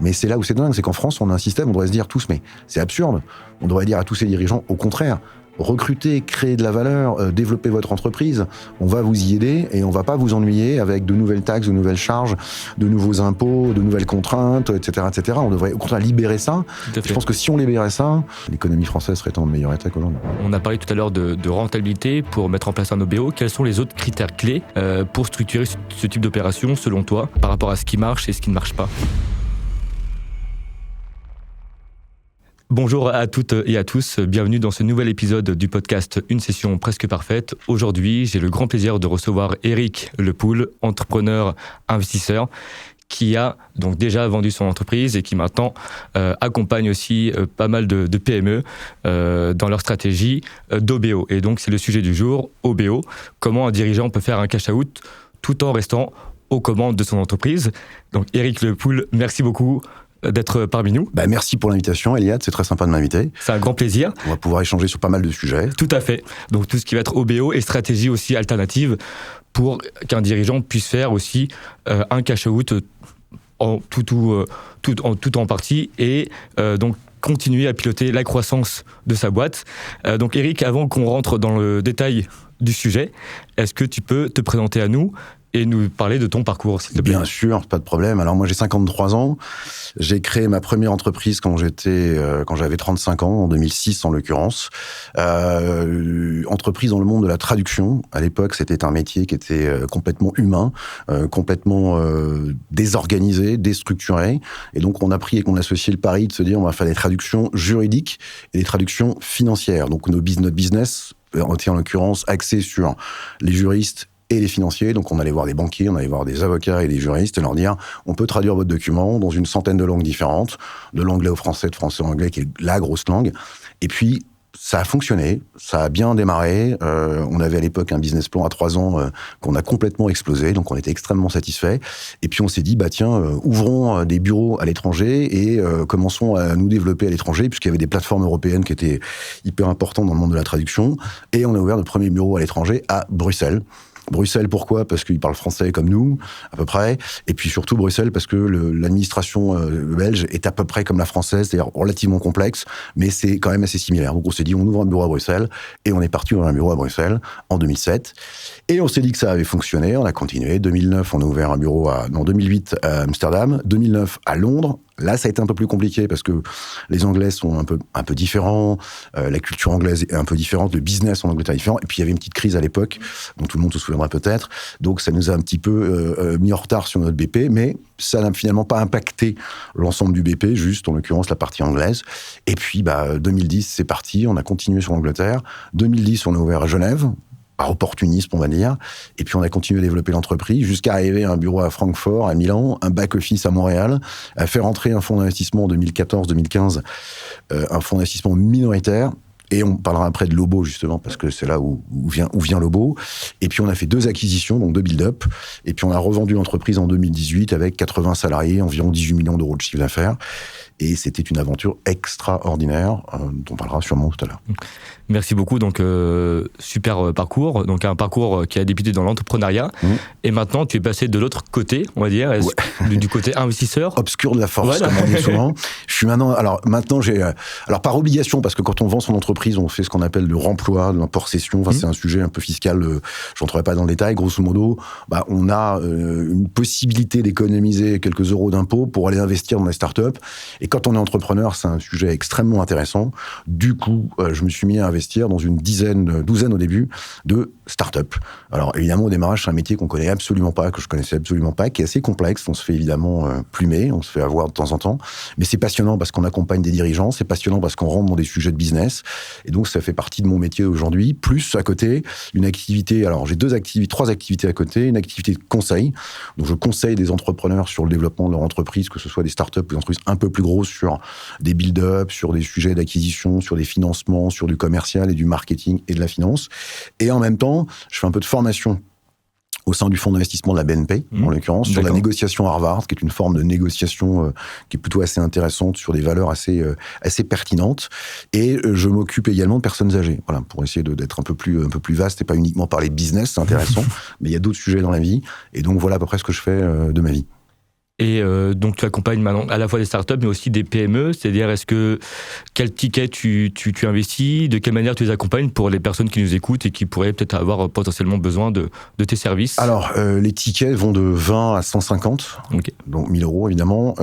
Mais c'est là où c'est dingue, c'est qu'en France, on a un système, on devrait se dire tous, mais c'est absurde. On devrait dire à tous ces dirigeants, au contraire, recrutez, créez de la valeur, développez votre entreprise, on va vous y aider et on va pas vous ennuyer avec de nouvelles taxes, de nouvelles charges, de nouveaux impôts, de nouvelles contraintes, etc., etc. On devrait au contraire libérer ça. Je pense que si on libérait ça, l'économie française serait en meilleur état qu'aujourd'hui. On a parlé tout à l'heure de rentabilité pour mettre en place un OBO. Quels sont les autres critères clés pour structurer ce type d'opération, selon toi, par rapport à ce qui marche et ce qui ne marche pas ? Bonjour à toutes et à tous, bienvenue dans ce nouvel épisode du podcast Une session presque parfaite. Aujourd'hui, j'ai le grand plaisir de recevoir Eric Lepoul, entrepreneur, investisseur, qui a donc déjà vendu son entreprise et qui maintenant accompagne aussi pas mal de PME dans leur stratégie d'OBO. Et donc c'est le sujet du jour, OBO, comment un dirigeant peut faire un cash out tout en restant aux commandes de son entreprise. Donc Eric Lepoul, merci beaucoup d'être parmi nous. Merci pour l'invitation, Eliade, c'est très sympa de m'inviter. C'est un grand plaisir. On va pouvoir échanger sur pas mal de sujets. Tout à fait. Donc tout ce qui va être OBO et stratégie aussi alternative pour qu'un dirigeant puisse faire aussi un cash-out tout en partie et donc continuer à piloter la croissance de sa boîte. Donc Eric, avant qu'on rentre dans le détail du sujet, est-ce que tu peux te présenter à nous et nous parler de ton parcours, s'il te plaît? Bien sûr, pas de problème. Alors moi, j'ai 53 ans. J'ai créé ma première entreprise quand j'avais 35 ans, en 2006 en l'occurrence. Entreprise dans le monde de la traduction. À l'époque, c'était un métier qui était complètement humain, complètement désorganisé, déstructuré. Et donc, on a pris et qu'on a associé le pari de se dire, on va faire des traductions juridiques et des traductions financières. Donc, notre business, en l'occurrence, axé sur les juristes et les financiers. Donc, on allait voir des banquiers, on allait voir des avocats et des juristes et leur dire, on peut traduire votre document dans une centaine de langues différentes, de l'anglais au français, de français au anglais, qui est la grosse langue. Et puis, ça a fonctionné, ça a bien démarré. On avait à l'époque un business plan à 3 ans qu'on a complètement explosé, donc on était extrêmement satisfaits. Et puis on s'est dit, ouvrons des bureaux à l'étranger et commençons à nous développer à l'étranger, puisqu'il y avait des plateformes européennes qui étaient hyper importantes dans le monde de la traduction. Et on a ouvert notre premier bureau à l'étranger à Bruxelles. Bruxelles, pourquoi ? Parce qu'ils parlent français comme nous, à peu près. Et puis surtout Bruxelles, parce que l'administration belge est à peu près comme la française, c'est-à-dire relativement complexe, mais c'est quand même assez similaire. Donc on s'est dit, on ouvre un bureau à Bruxelles, et on est parti ouvrir un bureau à Bruxelles en 2007. Et on s'est dit que ça avait fonctionné, on a continué. 2009, on a ouvert un bureau 2008 à Amsterdam, 2009 à Londres. Là, ça a été un peu plus compliqué parce que les Anglais sont un peu différents, la culture anglaise est un peu différente, le business en Angleterre est différent. Et puis, il y avait une petite crise à l'époque, dont tout le monde se souviendra peut-être. Donc, ça nous a un petit peu mis en retard sur notre BP, mais ça n'a finalement pas impacté l'ensemble du BP, juste en l'occurrence la partie anglaise. Et puis, 2010, c'est parti, on a continué sur l'Angleterre. 2010, on a ouvert à Genève, par opportunisme, on va dire. Et puis, on a continué à développer l'entreprise jusqu'à arriver à un bureau à Francfort, à Milan, un back-office à Montréal, à faire entrer un fonds d'investissement en 2014-2015, un fonds d'investissement minoritaire. Et on parlera après de Lobo, justement, parce que c'est là où vient Lobo. Et puis, on a fait 2 acquisitions, donc 2 build-up. Et puis, on a revendu l'entreprise en 2018 avec 80 salariés, environ 18 millions d'euros de chiffre d'affaires. Et c'était une aventure extraordinaire, dont on parlera sûrement tout à l'heure. Merci beaucoup, donc super parcours, donc un parcours qui a débuté dans l'entrepreneuriat, et maintenant tu es passé de l'autre côté, on va dire, du côté investisseur. Obscur de la force, comme on dit souvent. Je suis maintenant j'ai, par obligation, parce que quand on vend son entreprise, on fait ce qu'on appelle le remploi, de l'import-cession, c'est un sujet un peu fiscal, je n'entrerai pas dans le détail, grosso modo, on a une possibilité d'économiser quelques euros d'impôts pour aller investir dans des startups, et quand on est entrepreneur, c'est un sujet extrêmement intéressant. Du coup, je me suis mis à investir dans une douzaine au début, de start-up. Alors évidemment, au démarrage, c'est un métier qu'on connaît absolument pas, que je connaissais absolument pas, qui est assez complexe. On se fait évidemment plumer, on se fait avoir de temps en temps, mais c'est passionnant parce qu'on accompagne des dirigeants, c'est passionnant parce qu'on rentre dans des sujets de business, et donc ça fait partie de mon métier aujourd'hui. Plus à côté, une activité. Alors j'ai 3 activités à côté, une activité de conseil. Donc je conseille des entrepreneurs sur le développement de leur entreprise, que ce soit des start-up ou des entreprises un peu plus grosses, sur des build-up, sur des sujets d'acquisition, sur des financements, sur du commercial et du marketing et de la finance. Et en même temps, je fais un peu de formation au sein du fonds d'investissement de la BNP, en l'occurrence, sur la négociation Harvard, qui est une forme de négociation qui est plutôt assez intéressante, sur des valeurs assez pertinentes. Et je m'occupe également de personnes âgées, voilà, pour essayer d'être un peu plus vaste et pas uniquement parler de business, c'est intéressant, mais il y a d'autres sujets dans la vie. Et donc voilà à peu près ce que je fais de ma vie. Et donc tu accompagnes maintenant à la fois des startups mais aussi des PME, c'est-à-dire quel ticket tu investis, de quelle manière tu les accompagnes pour les personnes qui nous écoutent et qui pourraient peut-être avoir potentiellement besoin de tes services? Alors, les tickets vont de 20 à 150, okay. Donc 1000 euros évidemment.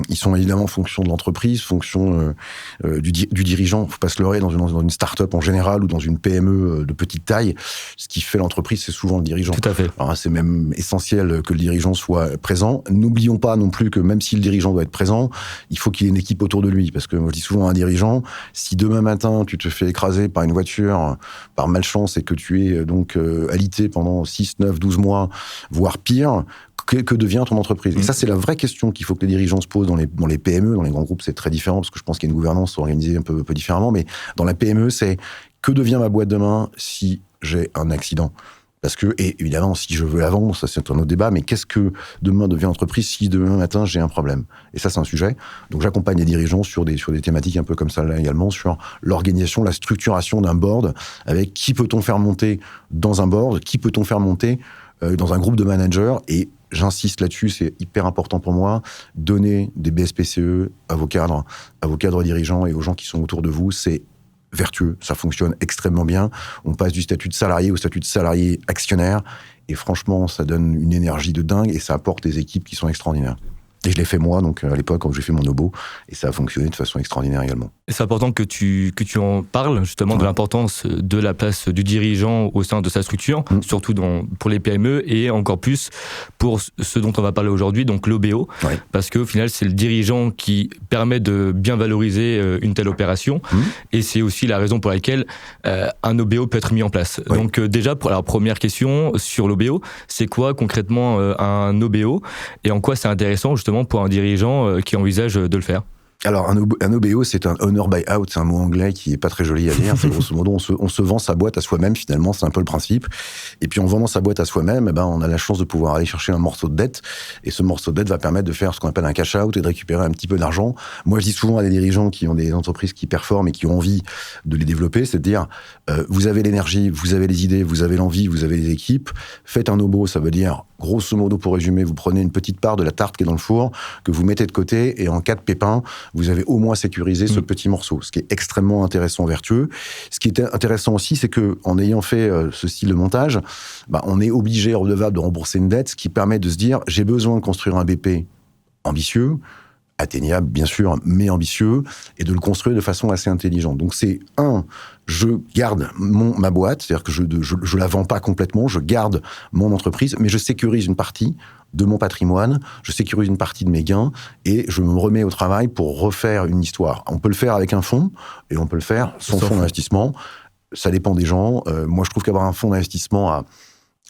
Ils sont évidemment en fonction de l'entreprise, fonction du dirigeant. Faut pas se leurrer, dans une start-up en général ou dans une PME de petite taille, ce qui fait l'entreprise, c'est souvent le dirigeant. Tout à fait. Alors, c'est même essentiel que le dirigeant soit présent. N'oublions pas non plus que même si le dirigeant doit être présent, il faut qu'il y ait une équipe autour de lui. Parce que moi, je dis souvent à un dirigeant, si demain matin, tu te fais écraser par une voiture, par malchance, et que tu es donc alité pendant 6, 9, 12 mois, voire pire, que devient ton entreprise? Et ça, c'est la vraie question qu'il faut que les dirigeants se posent dans les PME. Dans les grands groupes, c'est très différent, parce que je pense qu'il y a une gouvernance organisée un peu différemment. Mais dans la PME, c'est que devient ma boîte demain si j'ai un accident? Parce que, et évidemment, si je veux la vendre, ça c'est un autre débat, mais qu'est-ce que demain devient entreprise si demain matin j'ai un problème? Et ça, c'est un sujet. Donc j'accompagne les dirigeants sur des thématiques un peu comme ça là également, sur l'organisation, la structuration d'un board, avec qui peut-on faire monter dans un board, qui peut-on faire monter dans un groupe de managers. Et j'insiste là-dessus, c'est hyper important pour moi, donner des BSPCE à vos cadres dirigeants et aux gens qui sont autour de vous, c'est vertueux, ça fonctionne extrêmement bien. On passe du statut de salarié au statut de salarié actionnaire, et franchement, ça donne une énergie de dingue, et ça apporte des équipes qui sont extraordinaires. Et je l'ai fait moi, donc à l'époque, quand j'ai fait mon Obo, et ça a fonctionné de façon extraordinaire également. Et c'est important que tu en parles, justement, de l'importance de la place du dirigeant au sein de sa structure, surtout pour les PME, et encore plus pour ce dont on va parler aujourd'hui, donc l'OBO, parce qu'au final, c'est le dirigeant qui permet de bien valoriser une telle opération, et c'est aussi la raison pour laquelle un OBO peut être mis en place. Donc déjà, pour la première question sur l'OBO, c'est quoi concrètement un OBO, et en quoi c'est intéressant justement pour un dirigeant qui envisage de le faire? Alors, un OBO, c'est un Owner by Out, c'est un mot anglais qui est pas très joli à dire. C'est grosso modo, on se vend sa boîte à soi-même, finalement, c'est un peu le principe. Et puis, en vendant sa boîte à soi-même, on a la chance de pouvoir aller chercher un morceau de dette. Et ce morceau de dette va permettre de faire ce qu'on appelle un cash-out et de récupérer un petit peu d'argent. Moi, je dis souvent à des dirigeants qui ont des entreprises qui performent et qui ont envie de les développer, c'est de dire, vous avez l'énergie, vous avez les idées, vous avez l'envie, vous avez les équipes. Faites un OBO, ça veut dire, grosso modo, pour résumer, vous prenez une petite part de la tarte qui est dans le four, que vous mettez de côté, et en cas de pépin, vous avez au moins sécurisé ce petit morceau, ce qui est extrêmement intéressant, vertueux. Ce qui est intéressant aussi, c'est que en ayant fait ce style de montage, on est obligé, redevable, de rembourser une dette, ce qui permet de se dire, j'ai besoin de construire un BP ambitieux, atteignable bien sûr, mais ambitieux, et de le construire de façon assez intelligente. Donc c'est je garde ma boîte, c'est-à-dire que je la vends pas complètement, je garde mon entreprise, mais je sécurise une partie de mon patrimoine, je sécurise une partie de mes gains, et je me remets au travail pour refaire une histoire. On peut le faire avec un fonds, et on peut le faire sans fonds d'investissement. Ça dépend des gens. Moi, je trouve qu'avoir un fonds d'investissement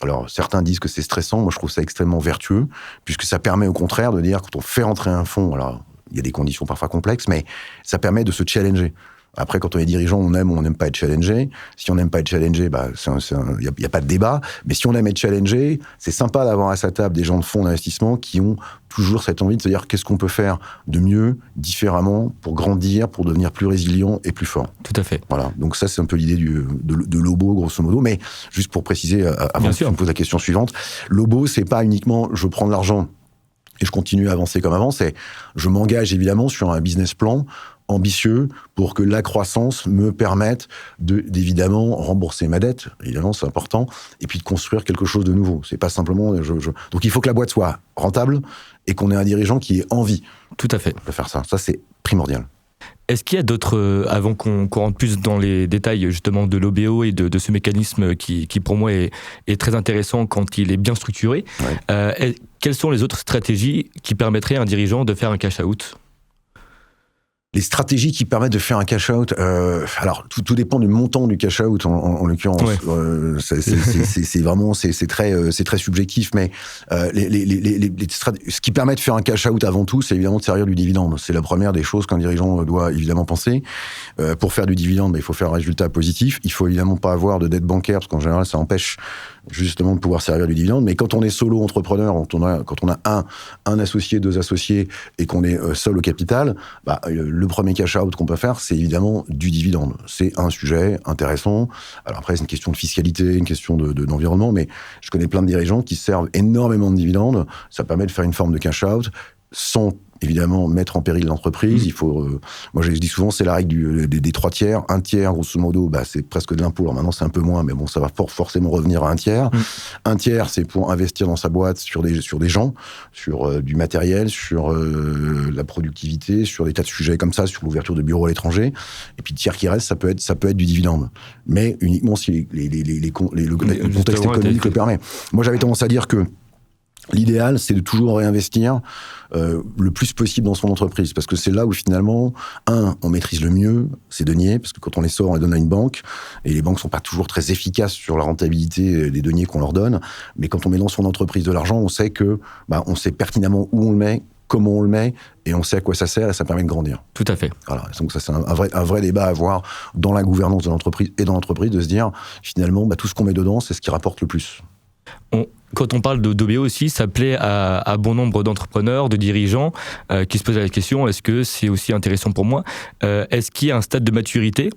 alors, certains disent que c'est stressant. Moi, je trouve ça extrêmement vertueux, puisque ça permet au contraire de dire, quand on fait rentrer un fonds, alors, il y a des conditions parfois complexes, mais ça permet de se challenger. Après, quand on est dirigeant, on aime ou on n'aime pas être challengé. Si on n'aime pas être challengé, il n'y a pas de débat. Mais si on aime être challengé, c'est sympa d'avoir à sa table des gens de fonds d'investissement qui ont toujours cette envie de se dire qu'est-ce qu'on peut faire de mieux, différemment, pour grandir, pour devenir plus résilient et plus fort. Tout à fait. Voilà. Donc ça, c'est un peu l'idée de l'OBO, grosso modo. Mais juste pour préciser, avant que tu me poses la question suivante, l'OBO, c'est pas uniquement je prends de l'argent et je continue à avancer comme avant, c'est je m'engage évidemment sur un business plan ambitieux pour que la croissance me permette d'évidemment rembourser ma dette, évidemment c'est important, et puis de construire quelque chose de nouveau. C'est pas simplement donc il faut que la boîte soit rentable et qu'on ait un dirigeant qui ait envie. Tout à fait. De faire ça. Ça c'est primordial. Est-ce qu'il y a d'autres, avant qu'on rentre plus dans les détails justement de l'OBO et de ce mécanisme qui pour moi est très intéressant quand il est bien structuré, quelles sont les autres stratégies qui permettraient à un dirigeant de faire un cash-out ? Les stratégies qui permettent de faire un cash-out, alors tout dépend du montant du cash-out en l'occurrence. C'est vraiment c'est très subjectif, mais ce qui permet de faire un cash-out avant tout, c'est évidemment de servir du dividende. C'est la première des choses qu'un dirigeant doit évidemment penser. Pour faire du dividende, il faut faire un résultat positif. Il faut évidemment pas avoir de dette bancaire, parce qu'en général ça empêche justement de pouvoir servir du dividende. Mais quand on est solo entrepreneur, quand on a un associé, 2 associés et qu'on est seul au capital, le premier cash out qu'on peut faire, c'est évidemment du dividende. C'est un sujet intéressant. Alors après, c'est une question de fiscalité, une question d'environnement, mais je connais plein de dirigeants qui servent énormément de dividendes. Ça permet de faire une forme de cash out sans évidemment mettre en péril l'entreprise. Il faut, moi je dis souvent, c'est la règle des 3 tiers. 1 tiers, grosso modo, c'est presque de l'impôt. Alors maintenant c'est un peu moins, mais bon, ça va forcément revenir à 1 tiers. 1 tiers, c'est pour investir dans sa boîte sur des gens, sur du matériel, sur la productivité, sur des tas de sujets comme ça, sur l'ouverture de bureaux à l'étranger. Et puis le tiers qui reste, ça peut être du dividende, mais uniquement si le contexte économique le permet. Moi j'avais tendance à dire que l'idéal, c'est de toujours réinvestir le plus possible dans son entreprise, parce que c'est là où finalement, on maîtrise le mieux ses deniers, parce que quand on les sort, on les donne à une banque, et les banques sont pas toujours très efficaces sur la rentabilité des deniers qu'on leur donne, mais quand on met dans son entreprise de l'argent, on sait que, on sait pertinemment où on le met, comment on le met, et on sait à quoi ça sert, et ça permet de grandir. Tout à fait. Voilà. Donc ça, c'est un vrai débat à avoir dans la gouvernance de l'entreprise et dans l'entreprise, de se dire, finalement, tout ce qu'on met dedans, c'est ce qui rapporte le plus. Quand on parle d'OBO aussi, ça plaît à bon nombre d'entrepreneurs, de dirigeants qui se posent la question, est-ce que c'est aussi intéressant pour moi ? Est-ce qu'il y a un stade de maturité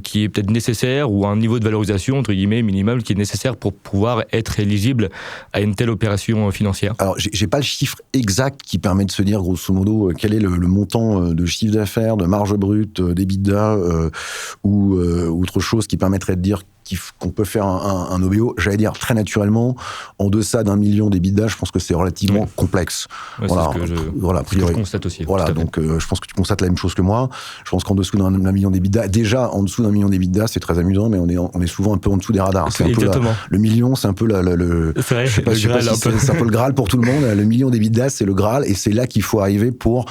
qui est peut-être nécessaire, ou un niveau de valorisation, entre guillemets, minimal, qui est nécessaire pour pouvoir être éligible à une telle opération financière ? Alors, j'ai pas le chiffre exact qui permet de se dire, grosso modo, quel est le montant de chiffre d'affaires, de marge brute, d'EBITDA ou autre chose qui permettrait de dire qu'on peut faire un OBO. J'allais dire très naturellement, en deçà d'1 million d'EBITDA, je pense que c'est relativement complexe. Ouais, voilà, c'est ce que je constate aussi. Voilà, donc je pense que tu constates la même chose que moi. Je pense qu'en dessous d'un million d'EBITDA, déjà en dessous d'un million d'EBITDA, c'est très amusant, mais on est souvent un peu en dessous des radars. C'est un peu le million, c'est un peu c'est vrai, c'est un peu le Graal pour tout le monde. Le million d'EBITDA, c'est le Graal, et c'est là qu'il faut arriver pour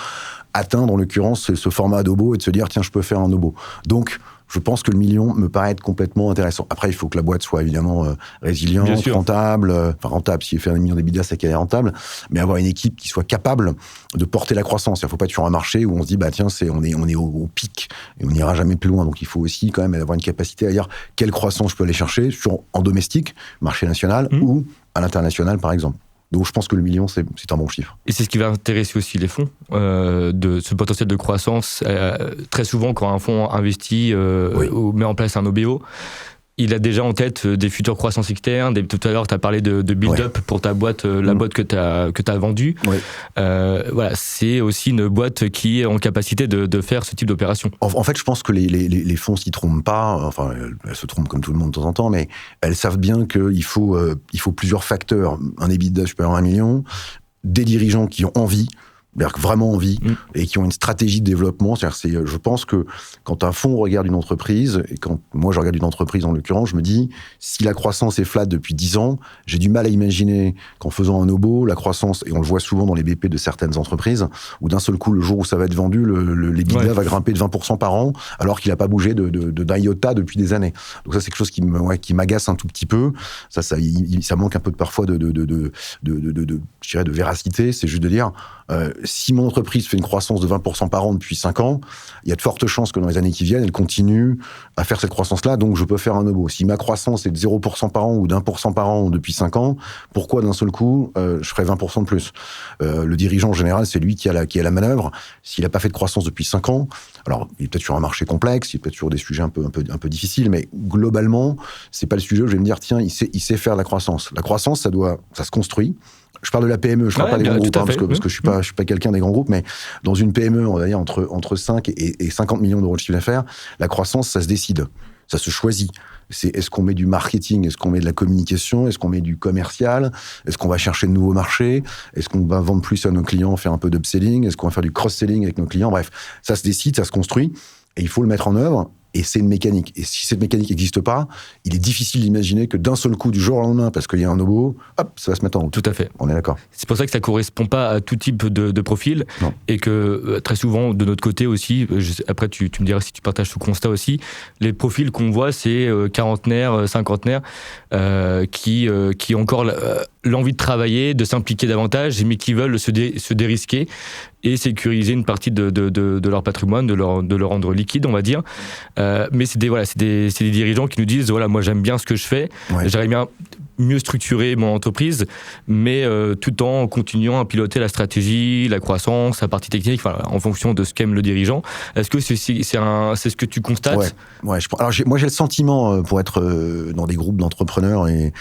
atteindre, en l'occurrence, ce format d'OBO et de se dire, tiens, je peux faire un OBO. Donc, je pense que le million me paraît être complètement intéressant. Après, il faut que la boîte soit évidemment résiliente, rentable. Rentable, si elle fait 1 million d'EBITDA, c'est qu'elle est rentable. Mais avoir une équipe qui soit capable de porter la croissance. Il ne faut pas être sur un marché où on se dit, tiens, on est au pic et on n'ira jamais plus loin. Donc, il faut aussi quand même avoir une capacité à dire quelle croissance je peux aller chercher en domestique, marché national, ou à l'international, par exemple. Donc je pense que le million, c'est un bon chiffre. Et c'est ce qui va intéresser aussi les fonds, de ce potentiel de croissance. Très souvent, quand un fonds investit ou met en place un OBO, il a déjà en tête des futures croissances externes. Tout à l'heure, tu as parlé de build-up pour ta boîte, la boîte que tu as vendue. Voilà, c'est aussi une boîte qui est en capacité de faire ce type d'opération. En fait, je pense que les fonds s'y trompent pas. Enfin, elles se trompent comme tout le monde de temps en temps, mais elles savent bien qu'il faut plusieurs facteurs. Un EBITDA supérieur à 1 million, des dirigeants qui ont envie, vraiment envie, et qui ont une stratégie de développement. Je pense que quand un fonds regarde une entreprise, et quand moi je regarde une entreprise en l'occurrence, je me dis, si la croissance est flat depuis 10 ans, j'ai du mal à imaginer qu'en faisant un OBO, la croissance, et on le voit souvent dans les BP de certaines entreprises, où d'un seul coup, le jour où ça va être vendu, l'EBITDA va grimper de 20% par an, alors qu'il n'a pas bougé d'un iota depuis des années. Donc ça, c'est quelque chose qui m'agace un tout petit peu. Ça manque un peu parfois je dirais de véracité. C'est juste de dire, si mon entreprise fait une croissance de 20% par an depuis 5 ans, il y a de fortes chances que dans les années qui viennent, elle continue à faire cette croissance-là, donc je peux faire un OBO. Si ma croissance est de 0% par an ou d'1% par an depuis 5 ans, pourquoi d'un seul coup, je ferais 20% de plus ? Le dirigeant, en général, c'est lui qui a la manœuvre. S'il n'a pas fait de croissance depuis 5 ans, alors il est peut-être sur un marché complexe, il est peut-être sur des sujets un peu difficiles, mais globalement, c'est pas le sujet où je vais me dire, tiens, il sait faire de la croissance. La croissance, ça se construit. Je parle de la PME, je ne parle pas des grands groupes, parce que je suis pas quelqu'un des grands groupes, mais dans une PME, on va dire entre 5 et 50 millions d'euros de chiffre d'affaires, la croissance, ça se décide, ça se choisit. Est-ce qu'on met du marketing, est-ce qu'on met de la communication, est-ce qu'on met du commercial, est-ce qu'on va chercher de nouveaux marchés, est-ce qu'on va vendre plus à nos clients, faire un peu d'upselling, est-ce qu'on va faire du cross-selling avec nos clients, bref, ça se décide, ça se construit, et il faut le mettre en œuvre. Et c'est une mécanique. Et si cette mécanique n'existe pas, il est difficile d'imaginer que d'un seul coup, du jour au lendemain, parce qu'il y a un OBO, hop, ça va se mettre en route. Tout à fait. On est d'accord. C'est pour ça que ça ne correspond pas à tout type de profil. Non. Et que très souvent, de notre côté aussi, après tu me diras si tu partages ce constat aussi, les profils qu'on voit, c'est quarantenaires, cinquantenaires, qui ont encore l'envie de travailler, de s'impliquer davantage, mais qui veulent se dérisquer et sécuriser une partie de leur patrimoine, de le rendre liquide, on va dire. Mais c'est des dirigeants qui nous disent, voilà, moi j'aime bien ce que je fais, j'aimerais bien mieux structurer mon entreprise, mais tout en continuant à piloter la stratégie, la croissance, la partie technique, en fonction de ce qu'aime le dirigeant. Est-ce que c'est ce que tu constates ? Alors moi j'ai le sentiment, pour être dans des groupes d'entrepreneurs et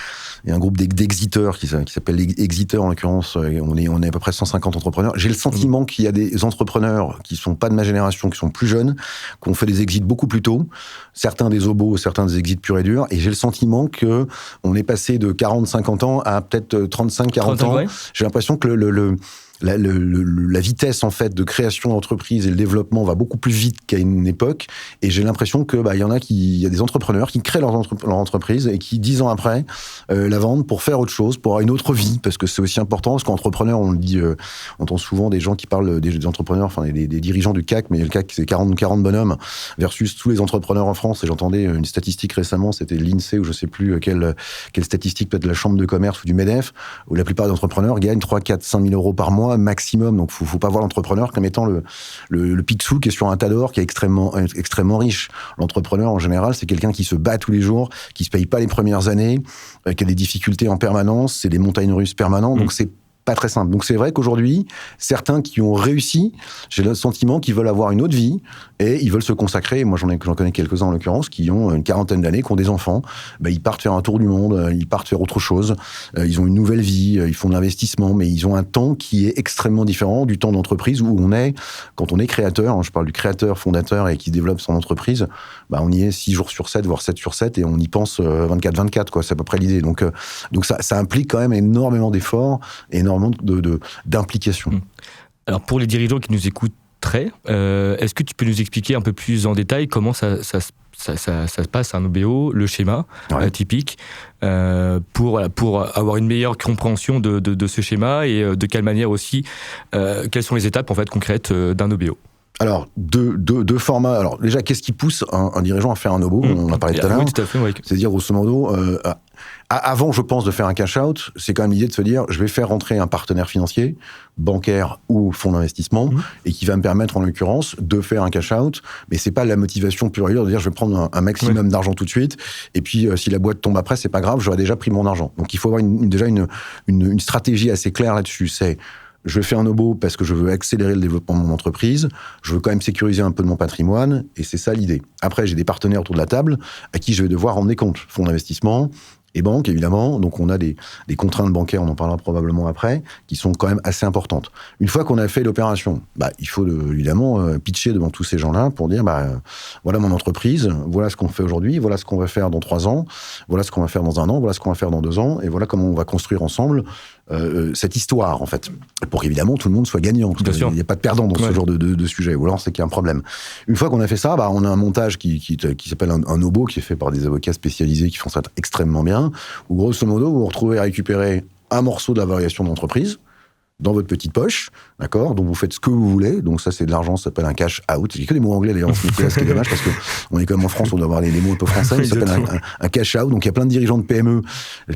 un groupe d'exiteurs qui s'appelle Exiteurs en l'occurrence, on est à peu près 150 entrepreneurs, j'ai le sentiment qu'il y a des entrepreneurs qui sont pas de ma génération, qui sont plus jeunes, qui ont fait des exits beaucoup plus tôt, certains des obos, certains des exits purs et durs, et j'ai le sentiment que on est passé de 40-50 ans à peut-être 35-40 ans. Ouais. J'ai l'impression que la vitesse en fait de création d'entreprise et le développement va beaucoup plus vite qu'à une époque, et j'ai l'impression que il y a des entrepreneurs qui créent leur entreprise et qui 10 ans après la vendent pour faire autre chose, pour avoir une autre vie, parce que c'est aussi important, parce qu'entrepreneur, on le dit, on entend souvent des gens qui parlent des entrepreneurs, enfin des dirigeants du CAC, mais le CAC c'est 40 bonhommes versus tous les entrepreneurs en France. Et j'entendais une statistique récemment, c'était l'INSEE ou je sais plus quelle statistique, peut-être la Chambre de commerce ou du MEDEF, où la plupart des entrepreneurs gagnent 3, 4, 5 000 euros par mois maximum. Donc faut pas voir l'entrepreneur comme étant le Picsou qui est sur un tas d'or, qui est extrêmement riche. L'entrepreneur en général, c'est quelqu'un qui se bat tous les jours, qui se paye pas les premières années, qui a des difficultés en permanence, c'est des montagnes russes permanentes. Donc c'est pas très simple. Donc c'est vrai qu'aujourd'hui, certains qui ont réussi, j'ai le sentiment qu'ils veulent avoir une autre vie et ils veulent se consacrer. Moi, j'en connais quelques-uns en l'occurrence qui ont une quarantaine d'années, qui ont des enfants. Ils partent faire un tour du monde, ils partent faire autre chose. Ils ont une nouvelle vie, ils font de l'investissement, mais ils ont un temps qui est extrêmement différent du temps d'entreprise où on est, quand on est créateur, je parle du créateur, fondateur et qui développe son entreprise, on y est 6 jours sur 7, voire 7 sur 7 et on y pense 24/24, quoi. C'est à peu près l'idée. Donc ça implique quand même énormément d'efforts, énormément d'implication. Alors pour les dirigeants qui nous écouteraient, est-ce que tu peux nous expliquer un peu plus en détail comment ça se passe un OBO, le schéma typique, pour avoir une meilleure compréhension de ce schéma et de quelle manière aussi, quelles sont les étapes en fait concrètes d'un OBO? Alors, deux formats. Alors, déjà, qu'est-ce qui pousse un dirigeant à faire un OBO? On en a parlé tout à l'heure. Oui, tout à fait. Oui. C'est-à-dire, grosso modo, avant, je pense, de faire un cash-out, c'est quand même l'idée de se dire, je vais faire rentrer un partenaire financier, bancaire ou fonds d'investissement, et qui va me permettre, en l'occurrence, de faire un cash-out. Mais c'est pas la motivation pure et dure de dire, je vais prendre un maximum d'argent tout de suite, et puis si la boîte tombe après, c'est pas grave, j'aurais déjà pris mon argent. Donc, il faut avoir déjà une stratégie assez claire là-dessus. C'est je fais un OBO parce que je veux accélérer le développement de mon entreprise, je veux quand même sécuriser un peu de mon patrimoine, et c'est ça l'idée. Après, j'ai des partenaires autour de la table à qui je vais devoir rendre des comptes. Fonds d'investissement et banques, évidemment. Donc, on a des contraintes bancaires, on en parlera probablement après, qui sont quand même assez importantes. Une fois qu'on a fait l'opération, il faut évidemment pitcher devant tous ces gens-là pour dire, voilà mon entreprise, voilà ce qu'on fait aujourd'hui, voilà ce qu'on va faire dans 3 ans, voilà ce qu'on va faire dans 1 an, voilà ce qu'on va faire dans 2 ans, et voilà comment on va construire ensemble cette histoire, en fait. Pour qu'évidemment, tout le monde soit gagnant. Parce qu'il n'y a pas de perdant dans ce genre de sujet. Ou alors, c'est qu'il y a un problème. Une fois qu'on a fait ça, on a un montage qui s'appelle un OBO, qui est fait par des avocats spécialisés qui font ça extrêmement bien, où, grosso modo, vous vous retrouvez à récupérer un morceau de la variation d'entreprise dans votre petite poche, d'accord, donc vous faites ce que vous voulez, donc ça c'est de l'argent, ça s'appelle un cash out, j'ai que des mots anglais d'ailleurs, ce qui est dommage, parce qu'on est quand même en France, on doit avoir les mots un peu français, ça s'appelle un cash out, donc il y a plein de dirigeants de PME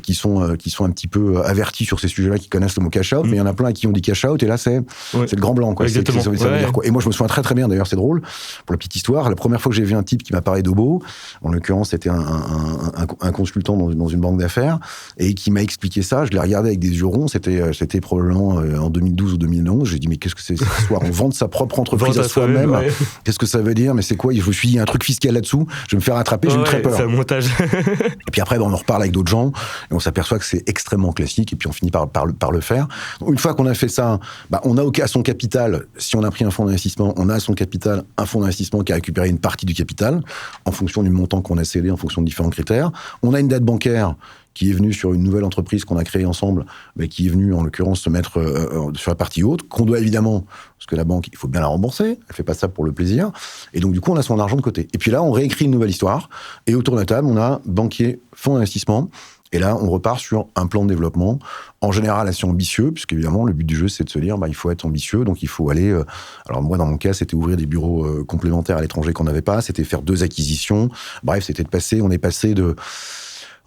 qui sont un petit peu avertis sur ces sujets-là, qui connaissent le mot cash out, mais il y en a plein qui ont dit cash out, et là c'est le grand blanc, quoi. Ça veut dire quoi. Et moi je me souviens très très bien, d'ailleurs c'est drôle, pour la petite histoire, la première fois que j'ai vu un type qui m'a parlé d'OBO, en l'occurrence c'était un consultant dans une banque d'affaires, et qui m'a expliqué ça, je l'ai regardé avec des yeux ronds, c'était probablement en 2012 ou 2011, j'ai dit mais qu'est-ce que c'est cette histoire, on vend sa propre entreprise à soi-même, qu'est-ce que ça veut dire, mais c'est quoi, je me suis dit il y a un truc fiscal là-dessous, je vais me faire attraper, j'ai eu très peur. C'est un montage. Et puis après on en reparle avec d'autres gens et on s'aperçoit que c'est extrêmement classique et puis on finit par le faire. Donc, une fois qu'on a fait ça, on a à son capital, si on a pris un fonds d'investissement, on a à son capital un fonds d'investissement qui a récupéré une partie du capital en fonction du montant qu'on a cédé, en fonction de différents critères. On a une dette bancaire qui est venue sur une nouvelle entreprise qu'on a créée ensemble, mais qui est venue, en l'occurrence, se mettre sur la partie haute, qu'on doit évidemment, parce que la banque, il faut bien la rembourser, elle fait pas ça pour le plaisir, et donc du coup, on a son argent de côté. Et puis là, on réécrit une nouvelle histoire, et autour de la table, on a banquier, fonds d'investissement, et là, on repart sur un plan de développement, en général assez ambitieux, puisqu'évidemment, le but du jeu, c'est de se dire, il faut être ambitieux, donc il faut aller... alors moi, dans mon cas, c'était ouvrir des bureaux complémentaires à l'étranger qu'on n'avait pas, c'était faire 2 acquisitions, bref, c'était on est passé de...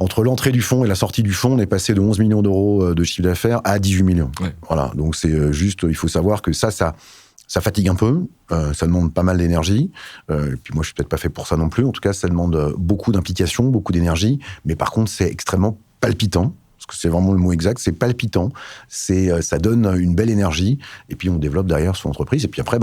Entre l'entrée du fonds et la sortie du fonds, on est passé de 11 millions d'euros de chiffre d'affaires à 18 millions. Ouais. Voilà. Donc, c'est juste, il faut savoir que ça Ça fatigue un peu, ça demande pas mal d'énergie. Et puis moi, je suis peut-être pas fait pour ça non plus. En tout cas, ça demande beaucoup d'implication, beaucoup d'énergie. Mais par contre, c'est extrêmement palpitant. Parce que c'est vraiment le mot exact, c'est palpitant, ça donne une belle énergie, et puis on développe derrière son entreprise, et puis après,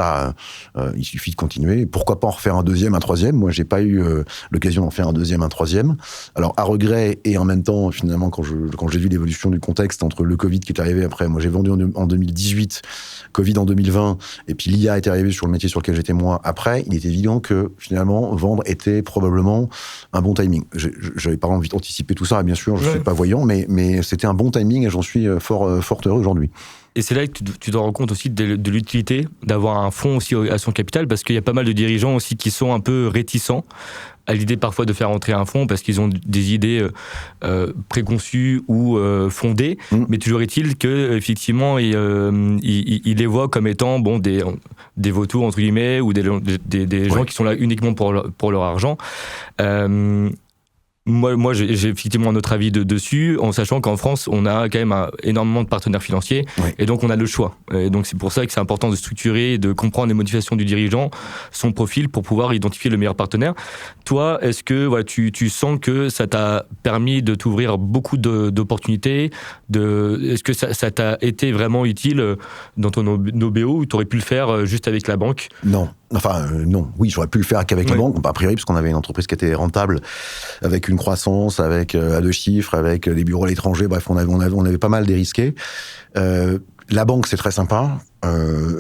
il suffit de continuer. Pourquoi pas en refaire un deuxième, un troisième? Moi, j'ai pas eu l'occasion d'en faire un deuxième, un troisième. Alors, à regret, et en même temps, finalement, quand j'ai vu l'évolution du contexte entre le Covid qui est arrivé après, moi j'ai vendu en 2018, Covid en 2020, et puis l'IA est arrivée sur le métier sur lequel j'étais moi après, il était évident que finalement, vendre était probablement un bon timing. J'avais pas envie d'anticiper tout ça, bien sûr, je suis pas voyant, mais c'était un bon timing et j'en suis fort heureux aujourd'hui. Et c'est là que tu te rends compte aussi de l'utilité d'avoir un fonds aussi à son capital, parce qu'il y a pas mal de dirigeants aussi qui sont un peu réticents à l'idée parfois de faire entrer un fonds parce qu'ils ont des idées préconçues ou fondées, mais toujours est-il qu'effectivement ils les voient comme étant des vautours entre guillemets, ou des gens qui sont là uniquement pour leur argent. Moi, j'ai effectivement un autre avis dessus, en sachant qu'en France, on a quand même énormément de partenaires financiers, et donc on a le choix. Et donc c'est pour ça que c'est important de structurer et de comprendre les motivations du dirigeant, son profil, pour pouvoir identifier le meilleur partenaire. Toi, est-ce que tu sens que ça t'a permis de t'ouvrir beaucoup d'opportunités? Est-ce que ça t'a été vraiment utile dans ton OBO, ou tu aurais pu le faire juste avec la banque? Non. Enfin, non. Oui, j'aurais pu le faire qu'avec la banque, a priori, parce qu'on avait une entreprise qui était rentable, avec une croissance, avec à 2 chiffres, avec des bureaux à l'étranger. Bref, on avait pas mal dérisqué. La banque, c'est très sympa,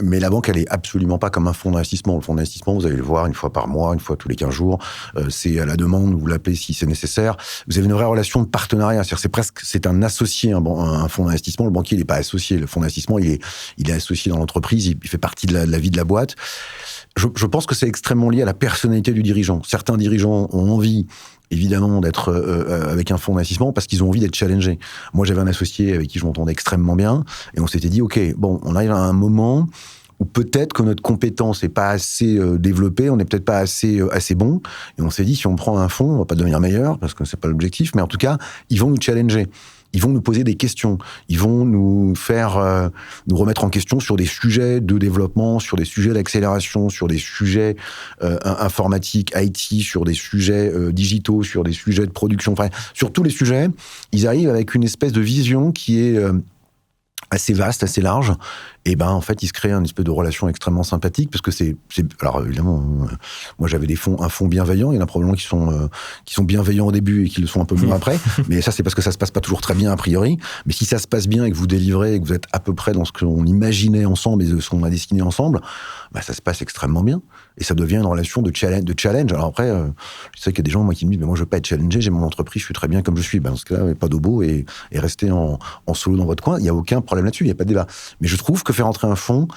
mais la banque, elle est absolument pas comme un fonds d'investissement. Le fonds d'investissement, vous allez le voir une fois par mois, une fois tous les 15 jours. C'est à la demande, vous l'appelez si c'est nécessaire. Vous avez une vraie relation de partenariat. C'est un associé, un fonds d'investissement. Le banquier, il n'est pas associé. Le fonds d'investissement, il est associé dans l'entreprise. Il fait partie de la vie de la boîte. Je pense que c'est extrêmement lié à la personnalité du dirigeant. Certains dirigeants ont envie, évidemment, d'être avec un fonds d'investissement parce qu'ils ont envie d'être challengés. Moi, j'avais un associé avec qui je m'entendais extrêmement bien, et on s'était dit, OK, on arrive à un moment où peut-être que notre compétence n'est pas assez développée, on n'est peut-être pas assez bon, et on s'est dit, si on prend un fonds, on va pas devenir meilleur, parce que c'est pas l'objectif, mais en tout cas, ils vont nous challenger. Ils vont nous poser des questions. Ils vont nous faire nous remettre en question sur des sujets de développement, sur des sujets d'accélération, sur des sujets informatiques, IT, sur des sujets digitaux, sur des sujets de production. Enfin, sur tous les sujets, ils arrivent avec une espèce de vision qui est assez vaste, assez large. Et en fait, il se crée une espèce de relation extrêmement sympathique, parce que alors évidemment, moi j'avais un fonds bienveillant, il y en a probablement qui sont bienveillants au début et qui le sont un peu moins après, mais ça c'est parce que ça se passe pas toujours très bien a priori. Mais si ça se passe bien et que vous délivrez et que vous êtes à peu près dans ce qu'on imaginait ensemble et ce qu'on a dessiné ensemble, ça se passe extrêmement bien. Et ça devient une relation de challenge. Alors après, je sais qu'il y a des gens qui me disent, mais moi je veux pas être challengé, j'ai mon entreprise, je suis très bien comme je suis. Dans ce cas-là, pas d'obo et restez en solo dans votre coin. Il n'y a aucun problème là-dessus, il n'y a pas de débat. Mais je trouve que faire entrer un fonds,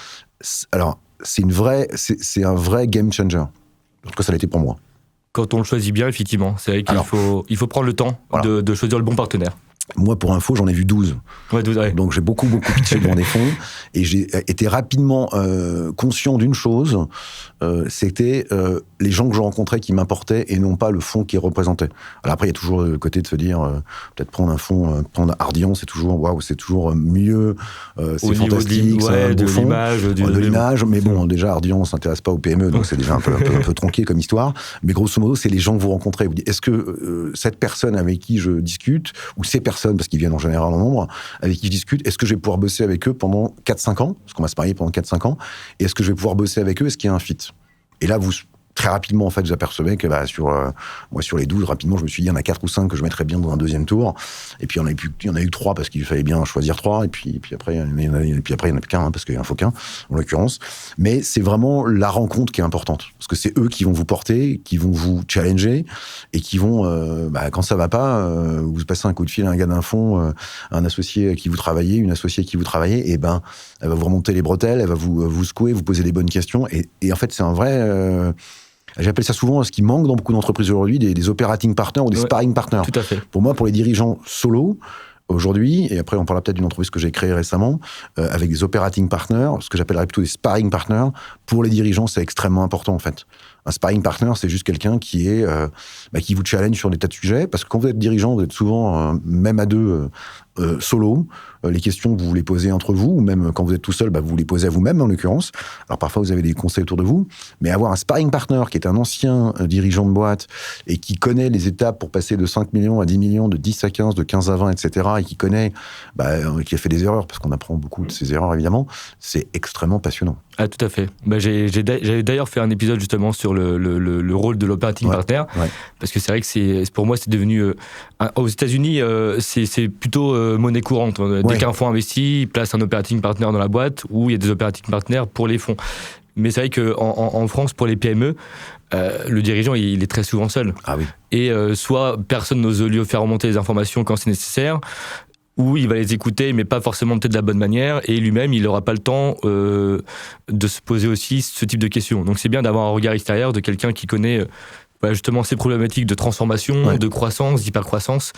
alors c'est un vrai game changer. En tout cas, ça l'a été pour moi. Quand on le choisit bien, effectivement, c'est vrai qu'il faut prendre le temps de choisir le bon partenaire. Moi, pour info, j'en ai vu 12. Ouais, 12, ouais. Donc, j'ai beaucoup pitché devant des fonds. Et j'ai été rapidement conscient d'une chose, c'était les gens que je rencontrais qui m'importaient et non pas le fonds qu'ils représentaient. Alors après, il y a toujours le côté de se dire, peut-être prendre un fonds, prendre Ardian, c'est toujours, waouh, c'est toujours mieux, c'est fantastique, c'est un beau fonds. De l'image. Mais bon, déjà, Ardian ne s'intéresse pas aux PME, donc c'est déjà un peu tronqué comme histoire. Mais grosso modo, c'est les gens que vous rencontrez. Vous dites, est-ce que cette personne avec qui je discute, ou ces personnes, parce qu'ils viennent en général en nombre, avec qui je discute, est-ce que je vais pouvoir bosser avec eux pendant 4-5 ans, parce qu'on va se marier pendant 4-5 ans, et est-ce que je vais pouvoir bosser avec eux, est-ce qu'il y a un fit? Et là, très rapidement, en fait, vous apercevez que moi, sur les 12, rapidement, je me suis dit, il y en a 4 ou 5 que je mettrais bien dans un deuxième tour. Et puis, il y en a eu 3 parce qu'il fallait bien choisir 3. Et puis après, il n'y en a qu'un, parce qu'il y en a qu'un, en l'occurrence. Mais c'est vraiment la rencontre qui est importante. Parce que c'est eux qui vont vous porter, qui vont vous challenger, et qui vont, quand ça va pas, vous passez un coup de fil à un gars d'un fonds, un associé avec qui vous travaillez, une associée avec qui vous travaillez, et elle va vous remonter les bretelles, elle va vous secouer, vous poser les bonnes questions. Et en fait, c'est un vrai... J'appelle ça souvent, ce qui manque dans beaucoup d'entreprises aujourd'hui, des operating partners ou des sparring partners. Tout à fait. Pour moi, pour les dirigeants solo, aujourd'hui, et après on parlera peut-être d'une entreprise que j'ai créée récemment, avec des operating partners, ce que j'appellerais plutôt des sparring partners, pour les dirigeants, c'est extrêmement important en fait. Un sparring partner, c'est juste quelqu'un qui est qui vous challenge sur des tas de sujets, parce que quand vous êtes dirigeant, vous êtes souvent, même à deux, solo. Les questions, vous les posez entre vous, ou même quand vous êtes tout seul, vous les posez à vous-même, en l'occurrence. Alors parfois, vous avez des conseils autour de vous, mais avoir un sparring partner qui est un ancien dirigeant de boîte et qui connaît les étapes pour passer de 5 millions à 10 millions, de 10 à 15, de 15 à 20, etc., et qui connaît, qui a fait des erreurs, parce qu'on apprend beaucoup de ses erreurs, évidemment, c'est extrêmement passionnant. Ah, tout à fait. J'avais d'ailleurs fait un épisode justement sur le rôle de l'operating partner, parce que c'est vrai que pour moi, c'est devenu... aux États-Unis, c'est plutôt monnaie courante. Dès qu'un fonds investit, il place un operating partner dans la boîte, ou il y a des operating partners pour les fonds. Mais c'est vrai qu'en France, pour les PME, le dirigeant, il est très souvent seul. Ah oui. Et soit personne n'ose lui faire remonter les informations quand c'est nécessaire, ou il va les écouter, mais pas forcément peut-être de la bonne manière, et lui-même, il n'aura pas le temps de se poser aussi ce type de questions. Donc c'est bien d'avoir un regard extérieur de quelqu'un qui connaît justement ces problématiques de transformation, de croissance, d'hypercroissance,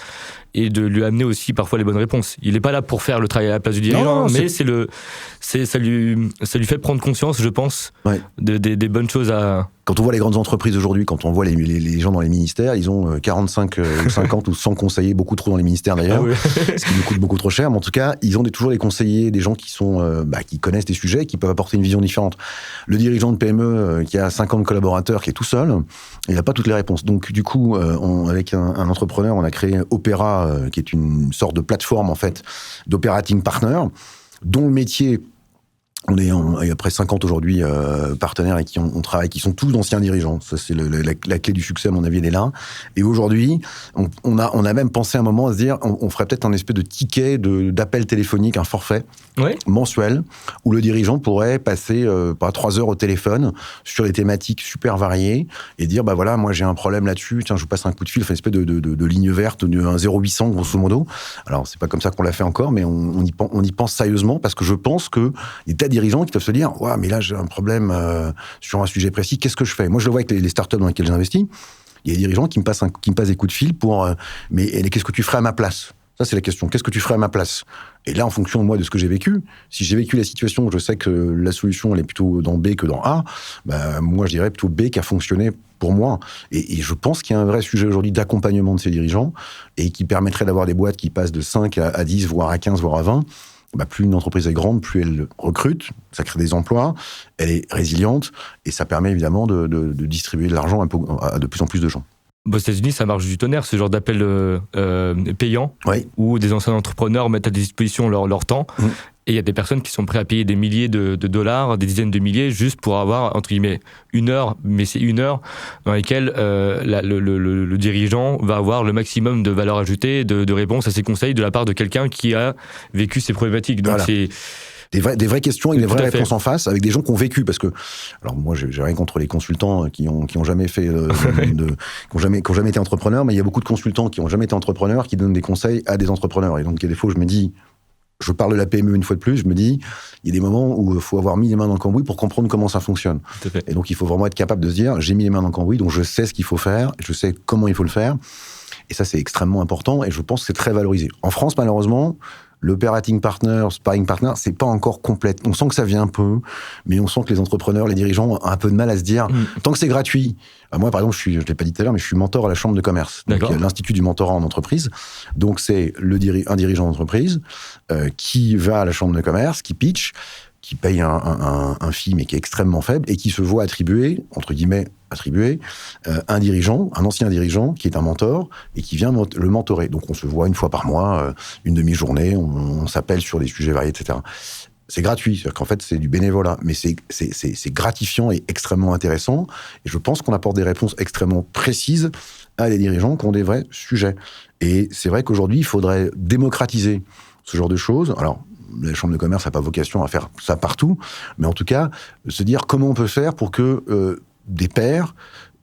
et de lui amener aussi parfois les bonnes réponses. Il n'est pas là pour faire le travail à la place du dirigeant, mais ça lui fait prendre conscience, je pense, des bonnes choses à... Quand on voit les grandes entreprises aujourd'hui, quand on voit les gens dans les ministères, ils ont 45 ou 50 ou 100 conseillers, beaucoup trop dans les ministères d'ailleurs, ce qui nous coûte beaucoup trop cher, mais en tout cas, ils ont toujours des conseillers, des gens qui sont qui connaissent des sujets, qui peuvent apporter une vision différente. Le dirigeant de PME qui a 50 collaborateurs, qui est tout seul, il n'a pas toutes les réponses. Donc du coup, avec un entrepreneur, on a créé Opera, qui est une sorte de plateforme en fait d'operating partner, dont le métier... On est à peu près 50 aujourd'hui partenaires et qui on travaille, qui sont tous d'anciens dirigeants. Ça, c'est la clé du succès, à mon avis, elle est là. Et aujourd'hui, on a même pensé un moment à se dire, on ferait peut-être un espèce de ticket d'appel téléphonique, un forfait mensuel, où le dirigeant pourrait passer 3 heures au téléphone sur des thématiques super variées et dire, voilà, moi j'ai un problème là-dessus, tiens, je vous passe un coup de fil, une espèce de ligne verte, un 0800 grosso modo. Alors, c'est pas comme ça qu'on l'a fait encore, mais on y pense sérieusement, parce que je pense que il y a des dirigeants qui peuvent se dire, mais là j'ai un problème sur un sujet précis, qu'est-ce que je fais? Moi je le vois avec les startups dans lesquelles j'investis, il y a des dirigeants qui me passent des coups de fil pour mais qu'est-ce que tu ferais à ma place? Ça c'est la question, qu'est-ce que tu ferais à ma place? Et là, en fonction moi de ce que j'ai vécu, si j'ai vécu la situation, je sais que la solution elle est plutôt dans B que dans A, moi je dirais plutôt B qui a fonctionné pour moi. Et je pense qu'il y a un vrai sujet aujourd'hui d'accompagnement de ces dirigeants, et qui permettrait d'avoir des boîtes qui passent de 5 à 10, voire à 15, voire à 20. Plus une entreprise est grande, plus elle recrute, ça crée des emplois, elle est résiliente, et ça permet évidemment de distribuer de l'argent à de plus en plus de gens. Aux États-Unis, ça marche du tonnerre, ce genre d'appel payant, où des anciens entrepreneurs mettent à disposition leur temps, et il y a des personnes qui sont prêtes à payer des milliers de dollars, des dizaines de milliers, juste pour avoir, entre guillemets, 1 heure, mais c'est 1 heure dans laquelle le dirigeant va avoir le maximum de valeur ajoutée, de réponses à ses conseils de la part de quelqu'un qui a vécu ces problématiques. Donc c'est... Des vraies questions et des vraies réponses en face, avec des gens qui ont vécu, parce que, alors moi j'ai rien contre les consultants qui ont jamais fait qui ont jamais été entrepreneurs, mais il y a beaucoup de consultants qui ont jamais été entrepreneurs qui donnent des conseils à des entrepreneurs. Et donc il y a des fois où je me dis, je parle de la PME une fois de plus, je me dis, il y a des moments où il faut avoir mis les mains dans le cambouis pour comprendre comment ça fonctionne. Et donc il faut vraiment être capable de se dire, j'ai mis les mains dans le cambouis, donc je sais ce qu'il faut faire, je sais comment il faut le faire. Et ça, c'est extrêmement important, et je pense que c'est très valorisé. En France, malheureusement, l'operating partner, sparring partner, c'est pas encore complète. On sent que ça vient un peu, mais on sent que les entrepreneurs, les dirigeants ont un peu de mal à se dire, tant que c'est gratuit. Moi, par exemple, je l'ai pas dit tout à l'heure, mais je suis mentor à la Chambre de commerce. Donc, l'Institut du mentorat en entreprise. Donc, c'est un dirigeant d'entreprise qui va à la Chambre de commerce, qui pitch, qui paye un fee, mais qui est extrêmement faible, et qui se voit attribuer, entre guillemets, un ancien dirigeant, qui est un mentor, et qui vient le mentorer. Donc on se voit une fois par mois, une demi-journée, on s'appelle sur des sujets variés, etc. C'est gratuit, c'est-à-dire qu'en fait c'est du bénévolat, mais c'est gratifiant et extrêmement intéressant, et je pense qu'on apporte des réponses extrêmement précises à des dirigeants qui ont des vrais sujets. Et c'est vrai qu'aujourd'hui, il faudrait démocratiser ce genre de choses. Alors, la Chambre de commerce n'a pas vocation à faire ça partout, mais en tout cas, se dire comment on peut faire pour que des pairs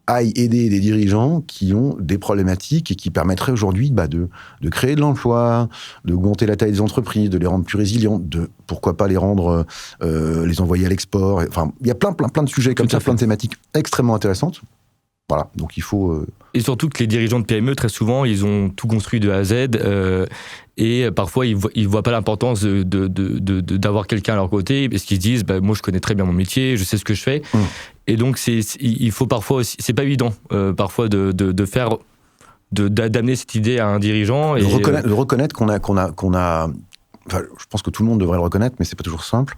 aillent aider des dirigeants qui ont des problématiques et qui permettraient aujourd'hui de créer de l'emploi, d'augmenter la taille des entreprises, de les rendre plus résilientes, pourquoi pas les rendre, les envoyer à l'export. Enfin, il y a plein de sujets comme ça, plein de thématiques extrêmement intéressantes. Voilà, donc il faut... Et surtout que les dirigeants de PME, très souvent, ils ont tout construit de A à Z, et parfois, ils voient pas l'importance d'avoir quelqu'un à leur côté, parce qu'ils se disent, moi, je connais très bien mon métier, je sais ce que je fais. Et donc, il faut parfois aussi... C'est pas évident, parfois, d'amener cette idée à un dirigeant. De reconnaître qu'on a... Enfin, je pense que tout le monde devrait le reconnaître, mais c'est pas toujours simple,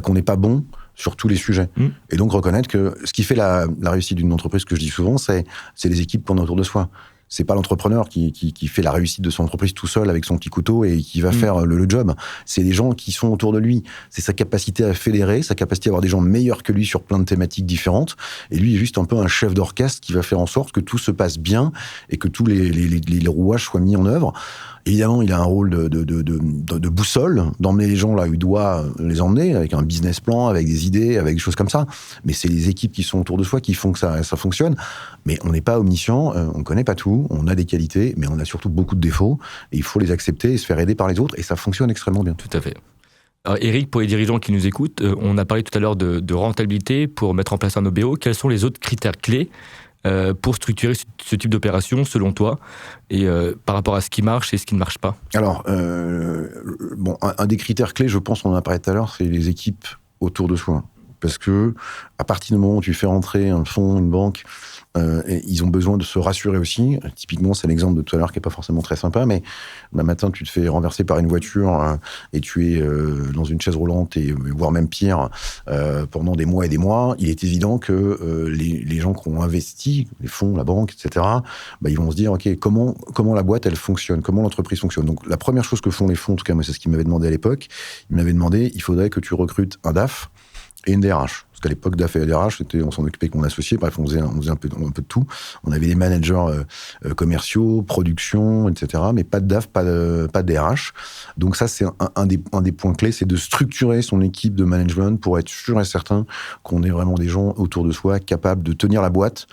qu'on n'est pas bon sur tous les sujets. Et donc reconnaître que ce qui fait la réussite d'une entreprise, que je dis souvent, c'est les équipes qu'on a autour de soi. C'est pas l'entrepreneur qui fait la réussite de son entreprise tout seul avec son petit couteau et qui va faire le job. C'est les gens qui sont autour de lui. C'est sa capacité à fédérer, sa capacité à avoir des gens meilleurs que lui sur plein de thématiques différentes. Et lui est juste un peu un chef d'orchestre qui va faire en sorte que tout se passe bien et que tous les rouages soient mis en œuvre. Évidemment, il a un rôle de boussole, d'emmener les gens là où il doit les emmener, avec un business plan, avec des idées, avec des choses comme ça. Mais c'est les équipes qui sont autour de soi qui font que ça fonctionne. Mais on n'est pas omniscient, on ne connaît pas tout, on a des qualités, mais on a surtout beaucoup de défauts. Et il faut les accepter et se faire aider par les autres. Et ça fonctionne extrêmement bien. Tout à fait. Alors Eric, pour les dirigeants qui nous écoutent, on a parlé tout à l'heure de rentabilité pour mettre en place un OBO. Quels sont les autres critères clés pour structurer ce type d'opération, selon toi, et par rapport à ce qui marche et ce qui ne marche pas? Alors, un des critères clés, je pense, on en a parlé tout à l'heure, c'est les équipes autour de soi. Parce que, à partir du moment où tu fais rentrer un fonds, une banque, ils ont besoin de se rassurer aussi. Typiquement, c'est l'exemple de tout à l'heure qui n'est pas forcément très sympa, mais un matin, tu te fais renverser par une voiture et tu es dans une chaise roulante, et voire même pire, pendant des mois et des mois. Il est évident que les gens qui ont investi, les fonds, la banque, etc., ils vont se dire, OK, comment la boîte, elle fonctionne, comment l'entreprise fonctionne. Donc, la première chose que font les fonds, en tout cas, moi, c'est ce qu'ils m'avaient demandé à l'époque. Ils m'avaient demandé, il faudrait que tu recrutes un DAF et une DRH. Parce qu'à l'époque, DAF et DRH, on s'en occupait avec mon associé. Bref, on faisait un peu de tout. On avait des managers commerciaux, production, etc. Mais pas de DAF, pas de DRH. Donc ça, c'est un des points clés, c'est de structurer son équipe de management pour être sûr et certain qu'on ait vraiment des gens autour de soi capables de tenir la boîte.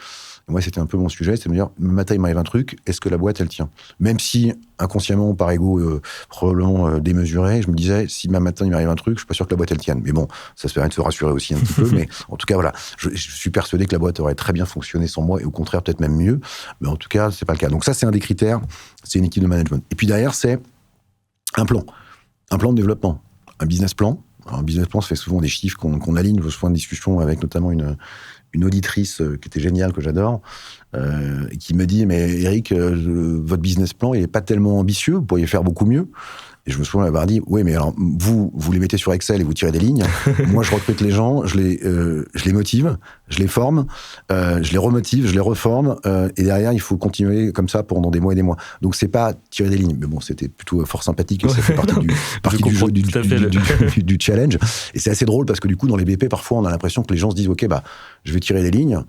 Moi, c'était un peu mon sujet, c'est de me dire, le matin, il m'arrive un truc, est-ce que la boîte, elle tient? Même si, inconsciemment, par ego probablement démesuré, je me disais, si demain matin, il m'arrive un truc, je suis pas sûr que la boîte, elle tienne. Mais bon, ça se permet de se rassurer aussi un petit peu. Mais en tout cas, voilà, je suis persuadé que la boîte aurait très bien fonctionné sans moi, et au contraire, peut-être même mieux. Mais en tout cas, c'est pas le cas. Donc ça, c'est un des critères, c'est une équipe de management. Et puis derrière, c'est un plan de développement, un business plan. Alors, un business plan, ça fait souvent des chiffres qu'on aligne. Je me souviens de discussion avec notamment une auditrice qui était géniale, que j'adore, qui me dit, mais Eric, votre business plan, il est pas tellement ambitieux, vous pourriez faire beaucoup mieux. Et je me souviens avoir dit, oui, mais alors, vous les mettez sur Excel et vous tirez des lignes. Moi, je recrute les gens, je les motive, je les forme, je les remotive, je les reforme, et derrière, il faut continuer comme ça pendant des mois et des mois. Donc, c'est pas tirer des lignes. Mais bon, c'était plutôt fort sympathique, et ça fait partie du jeu, du challenge. Et c'est assez drôle parce que du coup, dans les BP, parfois, on a l'impression que les gens se disent, OK, je vais tirer des lignes.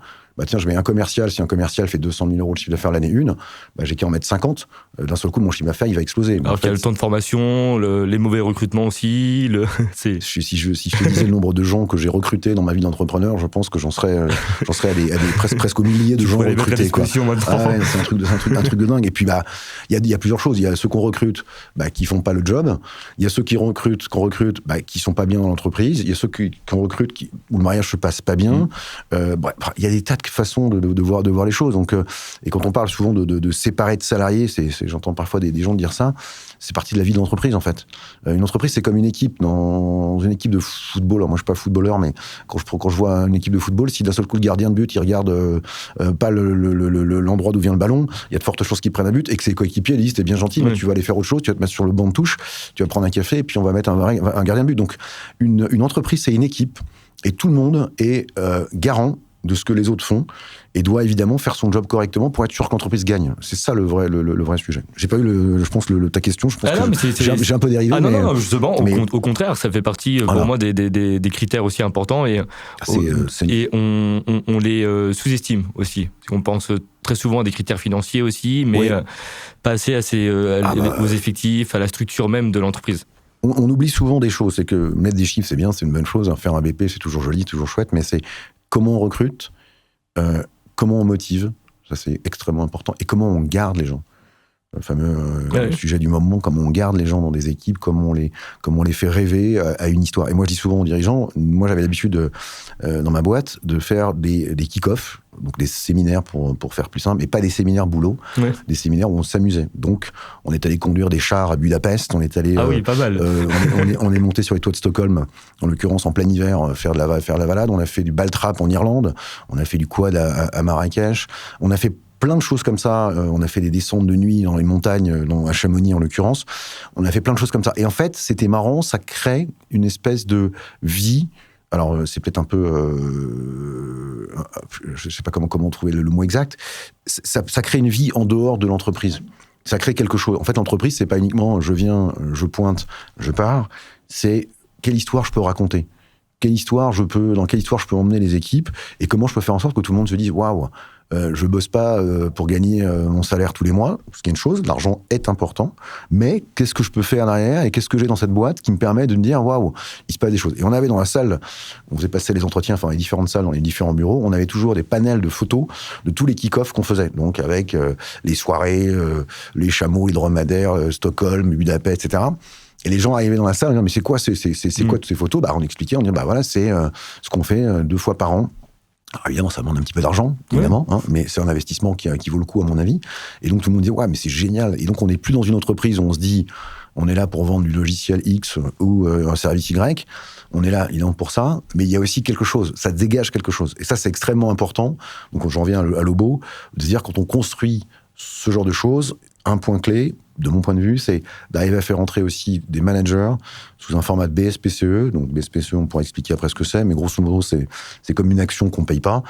Tiens, je mets un commercial, si un commercial fait 200 000 € de chiffre d'affaires l'année 1, j'ai qu'à en mettre 50. D'un seul coup, mon chiffre d'affaires, il va exploser. Alors qu'il y a le temps de formation, les mauvais recrutements aussi. Si je te disais le nombre de gens que j'ai recrutés dans ma vie d'entrepreneur, je pense que j'en serais à des presque au milliers de gens recrutés. Quoi. C'est un truc de dingue. Et puis, il y a plusieurs choses. Il y a ceux qu'on recrute, qui font pas le job. Il y a ceux qu'on recrute, qui sont pas bien dans l'entreprise. Il y a ceux qu'on recrute où le mariage se passe pas bien. Il y a des tas de façons de voir les choses. Donc, et quand on parle souvent de séparer de salariés, j'entends parfois des gens dire ça, c'est partie de la vie de l'entreprise, en fait. Une entreprise, c'est comme une équipe. Dans une équipe de football, alors moi, je suis pas footballeur, mais quand je vois une équipe de football, si d'un seul coup, le gardien de but, il regarde pas l'endroit d'où vient le ballon, il y a de fortes chances qu'il prenne un but, et que ses coéquipiers disent, t'es bien gentil, mais tu vas aller faire autre chose, tu vas te mettre sur le banc de touche, tu vas prendre un café, et puis on va mettre un gardien de but. Donc, une entreprise, c'est une équipe, et tout le monde est garant de ce que les autres font, et doit évidemment faire son job correctement pour être sûr que l'entreprise gagne. C'est ça le vrai sujet. J'ai pas eu je pense ta question, je pense que j'ai un peu dérivé. Non, justement, au contraire, ça fait partie pour moi des critères aussi importants, et on les sous-estime aussi. On pense très souvent à des critères financiers aussi, mais pas assez aux effectifs, à la structure même de l'entreprise. On oublie souvent des choses, c'est que mettre des chiffres, c'est bien, c'est une bonne chose, faire un BP, c'est toujours joli, toujours chouette, mais c'est comment on recrute, comment on motive, ça c'est extrêmement important, et comment on garde les gens. le fameux sujet du moment, comment on garde les gens dans des équipes, comment on les fait rêver à une histoire. Et moi, je dis souvent aux dirigeants, moi j'avais l'habitude dans ma boîte de faire des kick-offs, donc des séminaires pour faire plus simple, mais pas des séminaires boulot, des séminaires où on s'amusait. Donc, on est allé conduire des chars à Budapest, on est allé... oui, pas mal. On est monté sur les toits de Stockholm, en l'occurrence en plein hiver, faire la balade, on a fait du baltrap en Irlande, on a fait du quad à Marrakech, on a fait plein de choses comme ça. On a fait des descentes de nuit dans les montagnes, à Chamonix en l'occurrence. On a fait plein de choses comme ça. Et en fait, c'était marrant, ça crée une espèce de vie. Alors, c'est peut-être un peu... je ne sais pas comment trouver le mot exact. Ça crée une vie en dehors de l'entreprise. Ça crée quelque chose. En fait, l'entreprise, c'est pas uniquement je viens, je pointe, je pars. C'est quelle histoire je peux raconter. Dans quelle histoire je peux emmener les équipes et comment je peux faire en sorte que tout le monde se dise « Waouh !» je bosse pas pour gagner mon salaire tous les mois, ce qui est une chose, l'argent est important, mais qu'est-ce que je peux faire derrière et qu'est-ce que j'ai dans cette boîte qui me permet de me dire waouh, il se passe des choses. Et on avait dans la salle, on faisait passer les entretiens, enfin les différentes salles, dans les différents bureaux, on avait toujours des panels de photos de tous les kick-offs qu'on faisait, donc avec les soirées, les chameaux, les dromadaires, Stockholm, Budapest, etc. Et les gens arrivaient dans la salle, on disait, mais c'est quoi toutes ces photos? On expliquait, on disait voilà, c'est ce qu'on fait 2 fois par an. Alors évidemment, ça demande un petit peu d'argent, évidemment, mais c'est un investissement qui vaut le coup, à mon avis. Et donc, tout le monde dit, ouais, mais c'est génial. Et donc, on n'est plus dans une entreprise où on se dit, on est là pour vendre du logiciel X ou un service Y. On est là, évidemment, pour ça. Mais il y a aussi quelque chose. Ça dégage quelque chose. Et ça, c'est extrêmement important. Donc, j'en reviens à Lobo, de se dire, quand on construit ce genre de choses, un point clé, de mon point de vue, c'est d'arriver à faire entrer aussi des managers sous un format de BSPCE. Donc, BSPCE, on pourra expliquer après ce que c'est, mais grosso modo, c'est comme une action qu'on ne paye pas.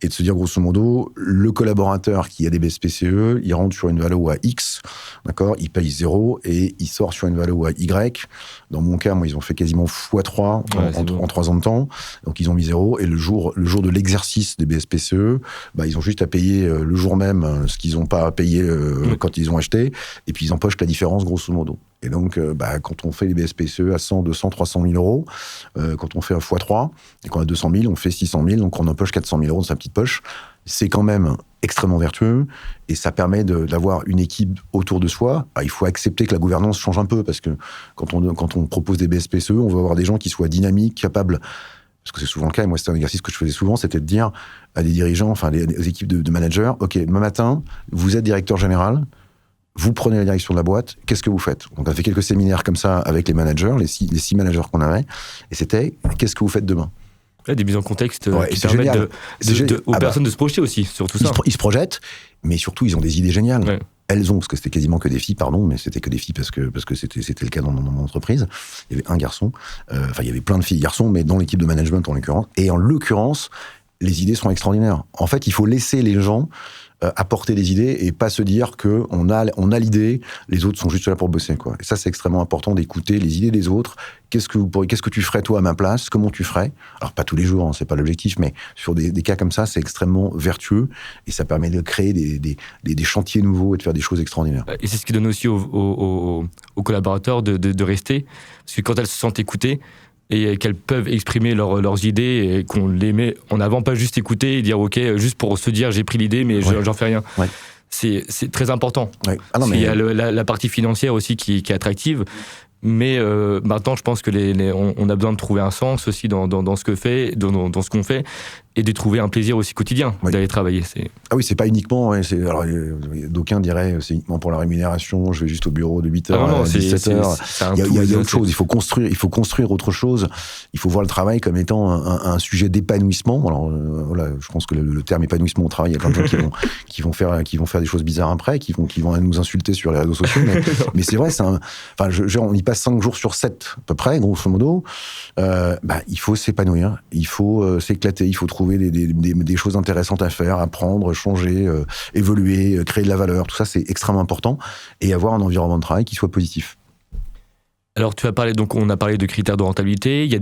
Et de se dire, grosso modo, le collaborateur qui a des BSPCE, il rentre sur une valeur à X, d'accord, il paye 0 et il sort sur une valeur à Y. Dans mon cas, moi, ils ont fait quasiment x3 en 3 ans de temps. Donc, ils ont mis 0. Et le jour de l'exercice des BSPCE, ils ont juste à payer le jour même ce qu'ils n'ont pas payé quand ils ont acheté. Et puis, ils empochent la différence, grosso modo. Et donc, quand on fait les BSPCE à 100, 200, 300 000 euros, quand on fait un x3, et qu'on a 200 000, on fait 600 000, donc on empoche 400 000 euros dans sa petite poche. C'est quand même extrêmement vertueux, et ça permet d'avoir une équipe autour de soi. Il faut accepter que la gouvernance change un peu, parce que quand on propose des BSPCE, on veut avoir des gens qui soient dynamiques, capables, parce que c'est souvent le cas, et moi c'était un exercice que je faisais souvent, c'était de dire à des dirigeants, enfin aux équipes de managers, ok, demain matin, vous êtes directeur général, vous prenez la direction de la boîte, qu'est-ce que vous faites? Donc on a fait quelques séminaires comme ça avec les managers, les six managers qu'on avait, et c'était, qu'est-ce que vous faites demain? Des mises en contexte qui permettent aux personnes de se projeter aussi sur tout ça. Ils se projettent, mais surtout ils ont des idées géniales. Ouais. Elles ont, parce que c'était quasiment que des filles, mais c'était que des filles parce que c'était le cas dans mon entreprise. Il y avait un garçon, il y avait plein de filles et garçons, mais dans l'équipe de management en l'occurrence. Et en l'occurrence, les idées sont extraordinaires. En fait, il faut laisser les gens apporter des idées et pas se dire que on a l'idée, les autres sont juste là pour bosser, quoi. Et ça, c'est extrêmement important d'écouter les idées des autres. Qu'est-ce que tu ferais toi à ma place? Comment tu ferais? Alors pas tous les jours, c'est pas l'objectif, mais sur des cas comme ça, c'est extrêmement vertueux et ça permet de créer des chantiers nouveaux et de faire des choses extraordinaires. Et c'est ce qui donne aussi aux collaborateurs de rester, parce que quand elles se sentent écoutées, et qu'elles peuvent exprimer leurs idées et qu'on les met en avant, pas juste écouter et dire ok, juste pour se dire j'ai pris l'idée mais j'en fais rien. Ouais. C'est très important. Ouais. Il y a la partie financière aussi qui est attractive, mais maintenant je pense que on a besoin de trouver un sens aussi dans ce que fait, dans ce qu'on fait, et de trouver un plaisir aussi quotidien d'aller travailler. Ah oui, c'est pas uniquement, alors d'aucuns diraient c'est uniquement pour la rémunération, je vais juste au bureau de 8h à 17h. Il y a autre chose, il faut construire autre chose, il faut voir le travail comme étant un sujet d'épanouissement. Alors voilà, je pense que le terme épanouissement au travail, il y a plein de gens qui vont faire des choses bizarres après, qui vont nous insulter sur les réseaux sociaux, mais c'est vrai, on y passe 5 jours sur 7 à peu près, grosso modo. Il faut s'épanouir, il faut s'éclater, il faut trouver des choses intéressantes à faire, apprendre, changer, évoluer, créer de la valeur. Tout ça, c'est extrêmement important. Et avoir un environnement de travail qui soit positif. Alors, on a parlé de critères de rentabilité. Il y a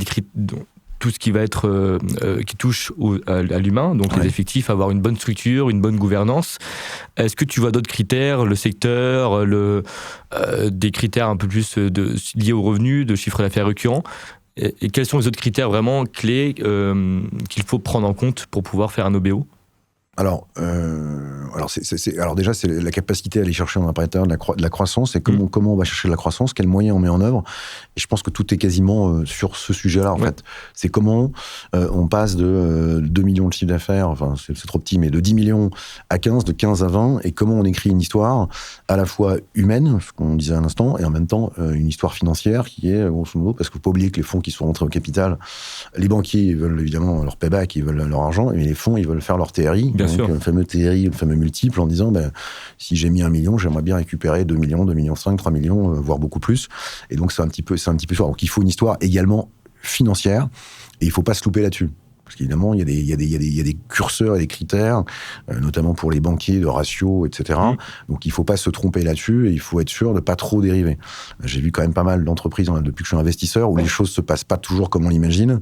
tout ce qui va être qui touche à l'humain, donc les effectifs, avoir une bonne structure, une bonne gouvernance. Est-ce que tu vois d'autres critères, le secteur, des critères un peu plus liés aux revenus, de chiffre d'affaires récurrent? Et quels sont les autres critères vraiment clés qu'il faut prendre en compte pour pouvoir faire un OBO? Alors, Alors déjà, c'est la capacité à aller chercher à l'intérieur de la croissance, et comment on va chercher de la croissance, quels moyens on met en œuvre. Et je pense que tout est quasiment sur ce sujet-là, en fait. C'est comment on passe de 2 millions de chiffre d'affaires, enfin c'est trop petit, mais de 10 millions à 15, de 15 à 20, et comment on écrit une histoire à la fois humaine, ce qu'on disait à l'instant, et en même temps une histoire financière qui est, grosso modo, parce qu'il ne faut pas oublier que les fonds qui sont rentrés au capital, les banquiers, ils veulent évidemment leur payback, ils veulent leur argent, et les fonds, ils veulent faire leur TRI. Bien sûr. Le fameux TRI, le fameux multiple, en disant, si j'ai mis 1 million, j'aimerais bien récupérer 2 millions, 2 millions 5, 3 millions, voire beaucoup plus. Et donc, c'est un petit peu ça. Donc, il faut une histoire également financière, et il ne faut pas se louper là-dessus. Parce qu'évidemment, il y a des curseurs et des critères, notamment pour les banquiers, de ratio, etc. Donc, il ne faut pas se tromper là-dessus, et il faut être sûr de ne pas trop dériver. J'ai vu quand même pas mal d'entreprises, depuis que je suis investisseur, où les choses ne se passent pas toujours comme on l'imagine.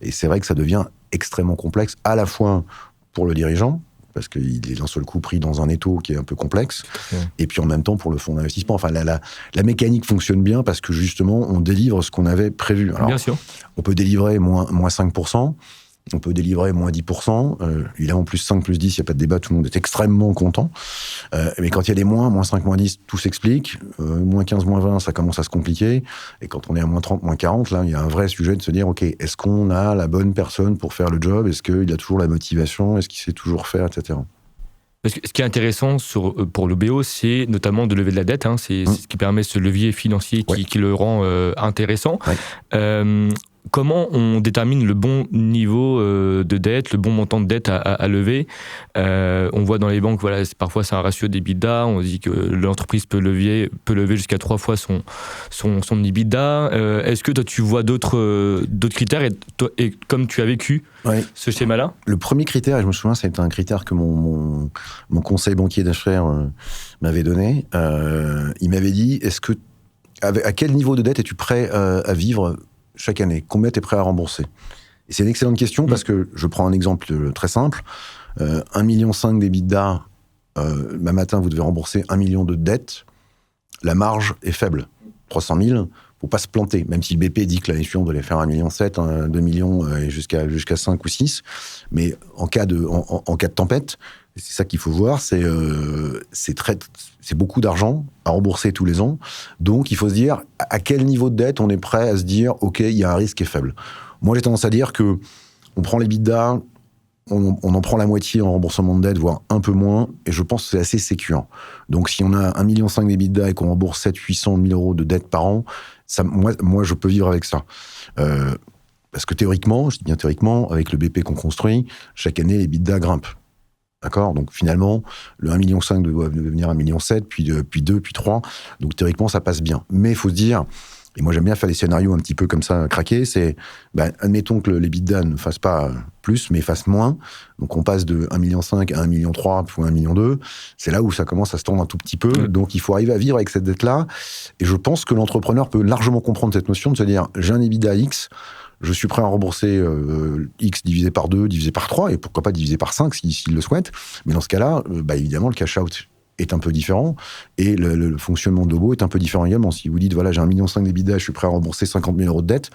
Et c'est vrai que ça devient extrêmement complexe, à la fois pour le dirigeant, parce qu'il est d'un seul coup pris dans un étau qui est un peu complexe, et puis en même temps pour le fonds d'investissement. Enfin, la mécanique fonctionne bien parce que justement, on délivre ce qu'on avait prévu. Alors, bien sûr. On peut délivrer moins 5%, on peut délivrer moins 10%, évidemment plus 5, plus 10, il n'y a pas de débat, tout le monde est extrêmement content. Mais quand il y a des moins 5, moins 10, tout s'explique. Moins 15, moins 20, ça commence à se compliquer. Et quand on est à moins 30, moins 40, là, il y a un vrai sujet de se dire, OK, est-ce qu'on a la bonne personne pour faire le job? Est-ce qu'il a toujours la motivation? Est-ce qu'il sait toujours faire, etc. Parce que ce qui est intéressant pour l'OBO, c'est notamment de lever de la dette. C'est ce qui permet ce levier financier qui le rend intéressant. Comment on détermine le bon niveau de dette, le bon montant de dette à lever? On voit dans les banques, parfois c'est un ratio d'EBITDA. On dit que l'entreprise peut lever jusqu'à 3 fois son EBITDA. Est-ce que toi tu vois d'autres critères et comme tu as vécu ce schéma-là? Le premier critère, et je me souviens, c'était un critère que mon conseil banquier d'affaires m'avait donné. Il m'avait dit, à quel niveau de dette es-tu prêt à vivre chaque année? Combien tu es prêt à rembourser? Et c'est une excellente question parce que je prends un exemple très simple. 1,5 million d'EBITDA, matin, vous devez rembourser 1 million de dettes. La marge est faible. 300 000, faut pas se planter. Même si le BP dit que l'année suivante, on doit faire 1,7 million, 2 millions et jusqu'à 5 ou 6. Mais en cas de tempête, c'est ça qu'il faut voir, c'est beaucoup d'argent à rembourser tous les ans. Donc, il faut se dire à quel niveau de dette on est prêt à se dire « Ok, il y a un risque qui est faible ». Moi, j'ai tendance à dire que on prend les l'EBITDA, on en prend la moitié en remboursement de dette, voire un peu moins, et je pense que c'est assez sécure. Donc, si on a 1,5 million d'EBITDA et qu'on rembourse 700 000 euros de dette par an, moi, je peux vivre avec ça. Parce que théoriquement, je dis bien théoriquement, avec le BP qu'on construit, chaque année, l'EBITDA grimpe. D'accord? Donc finalement, le 1,5 million doit devenir 1,7 million, puis 2, puis 3. Donc théoriquement, ça passe bien. Mais il faut se dire, et moi j'aime bien faire des scénarios un petit peu comme ça, craqués, c'est, admettons que l'EBITDA ne fasse pas plus, mais fasse moins. Donc on passe de 1,5 million à 1,3 million, puis 1,2 million. C'est là où ça commence à se tendre un tout petit peu. Donc il faut arriver à vivre avec cette dette-là. Et je pense que l'entrepreneur peut largement comprendre cette notion de se dire, j'ai un EBITDA X, je suis prêt à rembourser X divisé par 2, divisé par 3, et pourquoi pas divisé par 5 s'il le souhaite. Mais dans ce cas-là, évidemment, le cash-out est un peu différent, et le fonctionnement de l'OBO est un peu différent également. Si vous dites, voilà, j'ai 1,5 million d'EBITDA, je suis prêt à rembourser 50 000 euros de dette,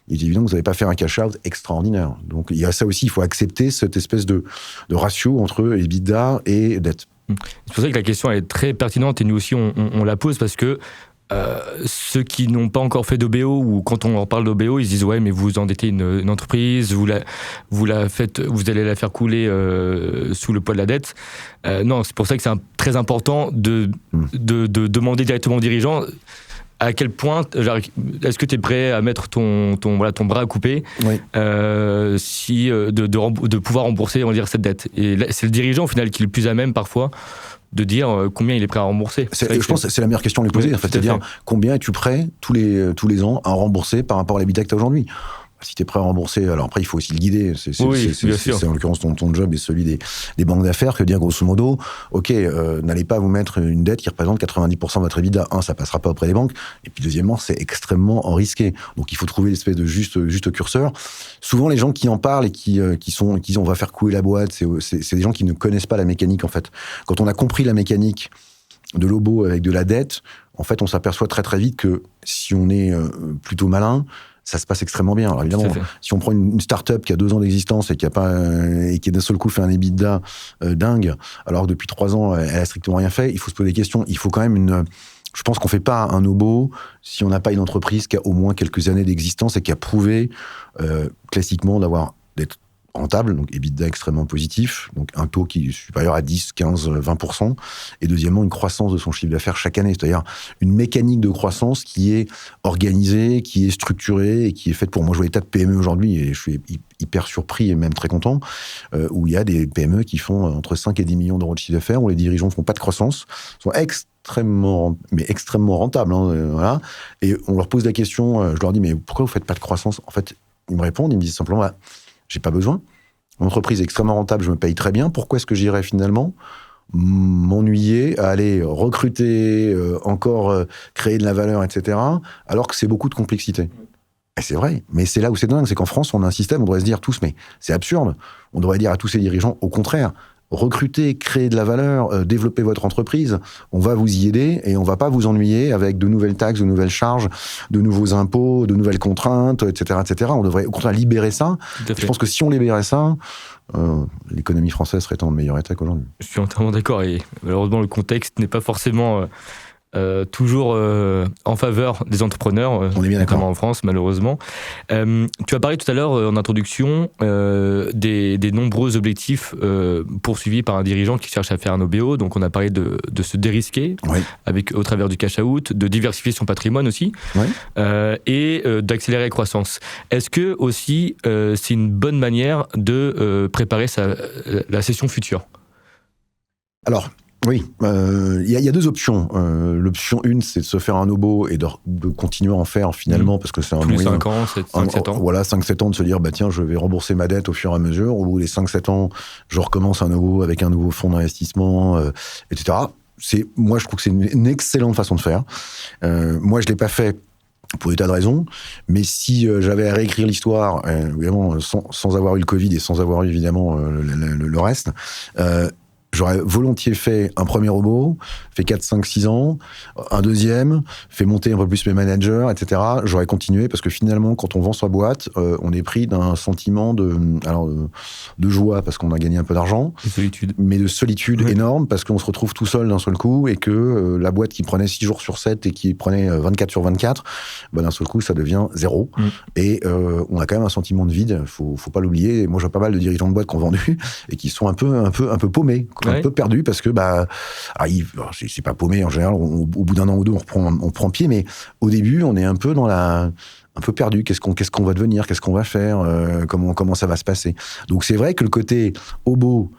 il est évident que vous n'allez pas faire un cash-out extraordinaire. Donc il y a ça aussi, il faut accepter cette espèce de ratio entre EBITDA et dette. C'est pour ça que la question est très pertinente, et nous aussi on la pose, parce que ceux qui n'ont pas encore fait d'OBO, ou quand on leur parle d'OBO, ils se disent ouais, mais vous endettez une entreprise, vous allez la faire couler sous le poids de la dette. Non, c'est pour ça que c'est très important de demander directement aux dirigeants à quel point est-ce que tu es prêt à mettre ton bras à couper, de pouvoir rembourser, on va dire, cette dette. Et là, c'est le dirigeant au final qui est le plus à même parfois de dire combien il est prêt à rembourser. Je pense que c'est la meilleure question à lui poser, en fait, c'est-à-dire combien es-tu prêt tous les ans à rembourser par rapport à l'habitat que tu as aujourd'hui. Si tu es prêt à rembourser, alors après il faut aussi le guider, c'est en l'occurrence ton job et celui des banques d'affaires, que dire grosso modo, ok, n'allez pas vous mettre une dette qui représente 90% de votre EBITDA. Ça passera pas auprès des banques, et puis deuxièmement, c'est extrêmement risqué. Donc il faut trouver l'espèce de juste curseur. Souvent les gens qui en parlent et qui disent on va faire couler la boîte, c'est des gens qui ne connaissent pas la mécanique en fait. Quand on a compris la mécanique de l'OBO avec de la dette, en fait on s'aperçoit très très vite que si on est plutôt malin, ça se passe extrêmement bien. Alors évidemment, si on prend une start-up qui a 2 ans d'existence et qui d'un seul coup fait un EBITDA dingue, alors que depuis 3 ans, elle a strictement rien fait, il faut se poser des questions. Il faut quand même je pense qu'on fait pas un Obo si on n'a pas une entreprise qui a au moins quelques années d'existence et qui a prouvé classiquement d'être rentable, donc EBITDA extrêmement positif, donc un taux qui est supérieur à 10, 15, 20%, et deuxièmement, une croissance de son chiffre d'affaires chaque année, c'est-à-dire une mécanique de croissance qui est organisée, qui est structurée, et qui est faite pour... Moi, je vois des tas de PME aujourd'hui, et je suis hyper surpris et même très content, où il y a des PME qui font entre 5 et 10 millions d'euros de chiffre d'affaires, où les dirigeants ne font pas de croissance, sont extrêmement rentables, voilà. Et on leur pose la question, je leur dis, mais pourquoi vous ne faites pas de croissance? En fait, ils me répondent, ils me disent simplement, j'ai pas besoin. Mon entreprise est extrêmement rentable, je me paye très bien. Pourquoi est-ce que j'irais finalement m'ennuyer à aller recruter, créer de la valeur, etc., alors que c'est beaucoup de complexité? Et c'est vrai, mais c'est là où c'est dingue, c'est qu'en France, on a un système, on devrait se dire tous, mais c'est absurde. On devrait dire à tous ces dirigeants, au contraire, recruter, créer de la valeur, développer votre entreprise, on va vous y aider et on va pas vous ennuyer avec de nouvelles taxes, de nouvelles charges, de nouveaux impôts, de nouvelles contraintes, etc., etc. On devrait au contraire libérer ça. Je pense que si on libérait ça, l'économie française serait en meilleur état qu'aujourd'hui. Je suis entièrement d'accord et malheureusement le contexte n'est pas forcément toujours en faveur des entrepreneurs, on est bien notamment en France, malheureusement. Tu as parlé tout à l'heure, en introduction, des nombreux objectifs poursuivis par un dirigeant qui cherche à faire un OBO. Donc, on a parlé de se dérisquer au travers du cash-out, de diversifier son patrimoine aussi, et d'accélérer la croissance. Est-ce que aussi, c'est une bonne manière de préparer la session future? Alors, oui, il y a 2 options. L'option 1, c'est de se faire un OBO et de continuer à en faire finalement, parce que c'est un tous les moyen... 5 ans, 5-7 ans. Voilà, 5-7 ans de se dire, tiens, je vais rembourser ma dette au fur et à mesure. Au bout des 5-7 ans, je recommence un OBO avec un nouveau fonds d'investissement, etc. Moi, je trouve que c'est une excellente façon de faire. Moi, je ne l'ai pas fait pour des tas de raisons, mais si j'avais à réécrire l'histoire, évidemment, sans avoir eu le Covid et sans avoir eu évidemment le reste... J'aurais volontiers fait un premier OBO, fait 4, 5, 6 ans, un deuxième, fait monter un peu plus mes managers, etc. J'aurais continué parce que finalement, quand on vend sa boîte, on est pris d'un sentiment de joie parce qu'on a gagné un peu d'argent, mais de solitude énorme parce qu'on se retrouve tout seul d'un seul coup et que la boîte qui prenait 6 jours sur 7 et qui prenait 24 sur 24, d'un seul coup, ça devient 0. Et on a quand même un sentiment de vide, faut pas l'oublier. Moi, j'ai pas mal de dirigeants de boîtes qui ont vendu et qui sont un peu paumés, un peu perdu parce que c'est pas paumé en général, au bout d'un an ou deux on prend pied, mais au début on est un peu un peu perdu, qu'est-ce qu'on va devenir, qu'est-ce qu'on va faire, comment ça va se passer. Donc c'est vrai que le côté OBO,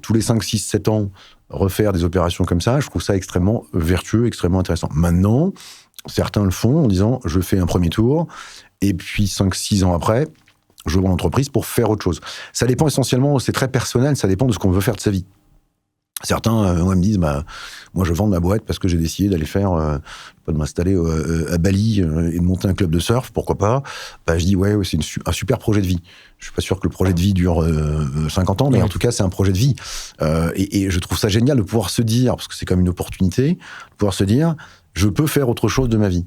tous les 5, 6, 7 ans refaire des opérations comme ça, je trouve ça extrêmement vertueux, extrêmement intéressant. Maintenant, certains le font en disant je fais un premier tour et puis 5, 6 ans après je vends l'entreprise pour faire autre chose. Ça dépend essentiellement, c'est très personnel, ça dépend de ce qu'on veut faire de sa vie. Certains me disent, moi je vends ma boîte parce que j'ai décidé d'aller de m'installer à Bali et de monter un club de surf, pourquoi pas. Je dis, c'est un super projet de vie. Je suis pas sûr que le projet de vie dure 50 ans, mais en tout cas c'est un projet de vie. Et je trouve ça génial de pouvoir se dire, parce que c'est comme une opportunité, de pouvoir se dire, je peux faire autre chose de ma vie.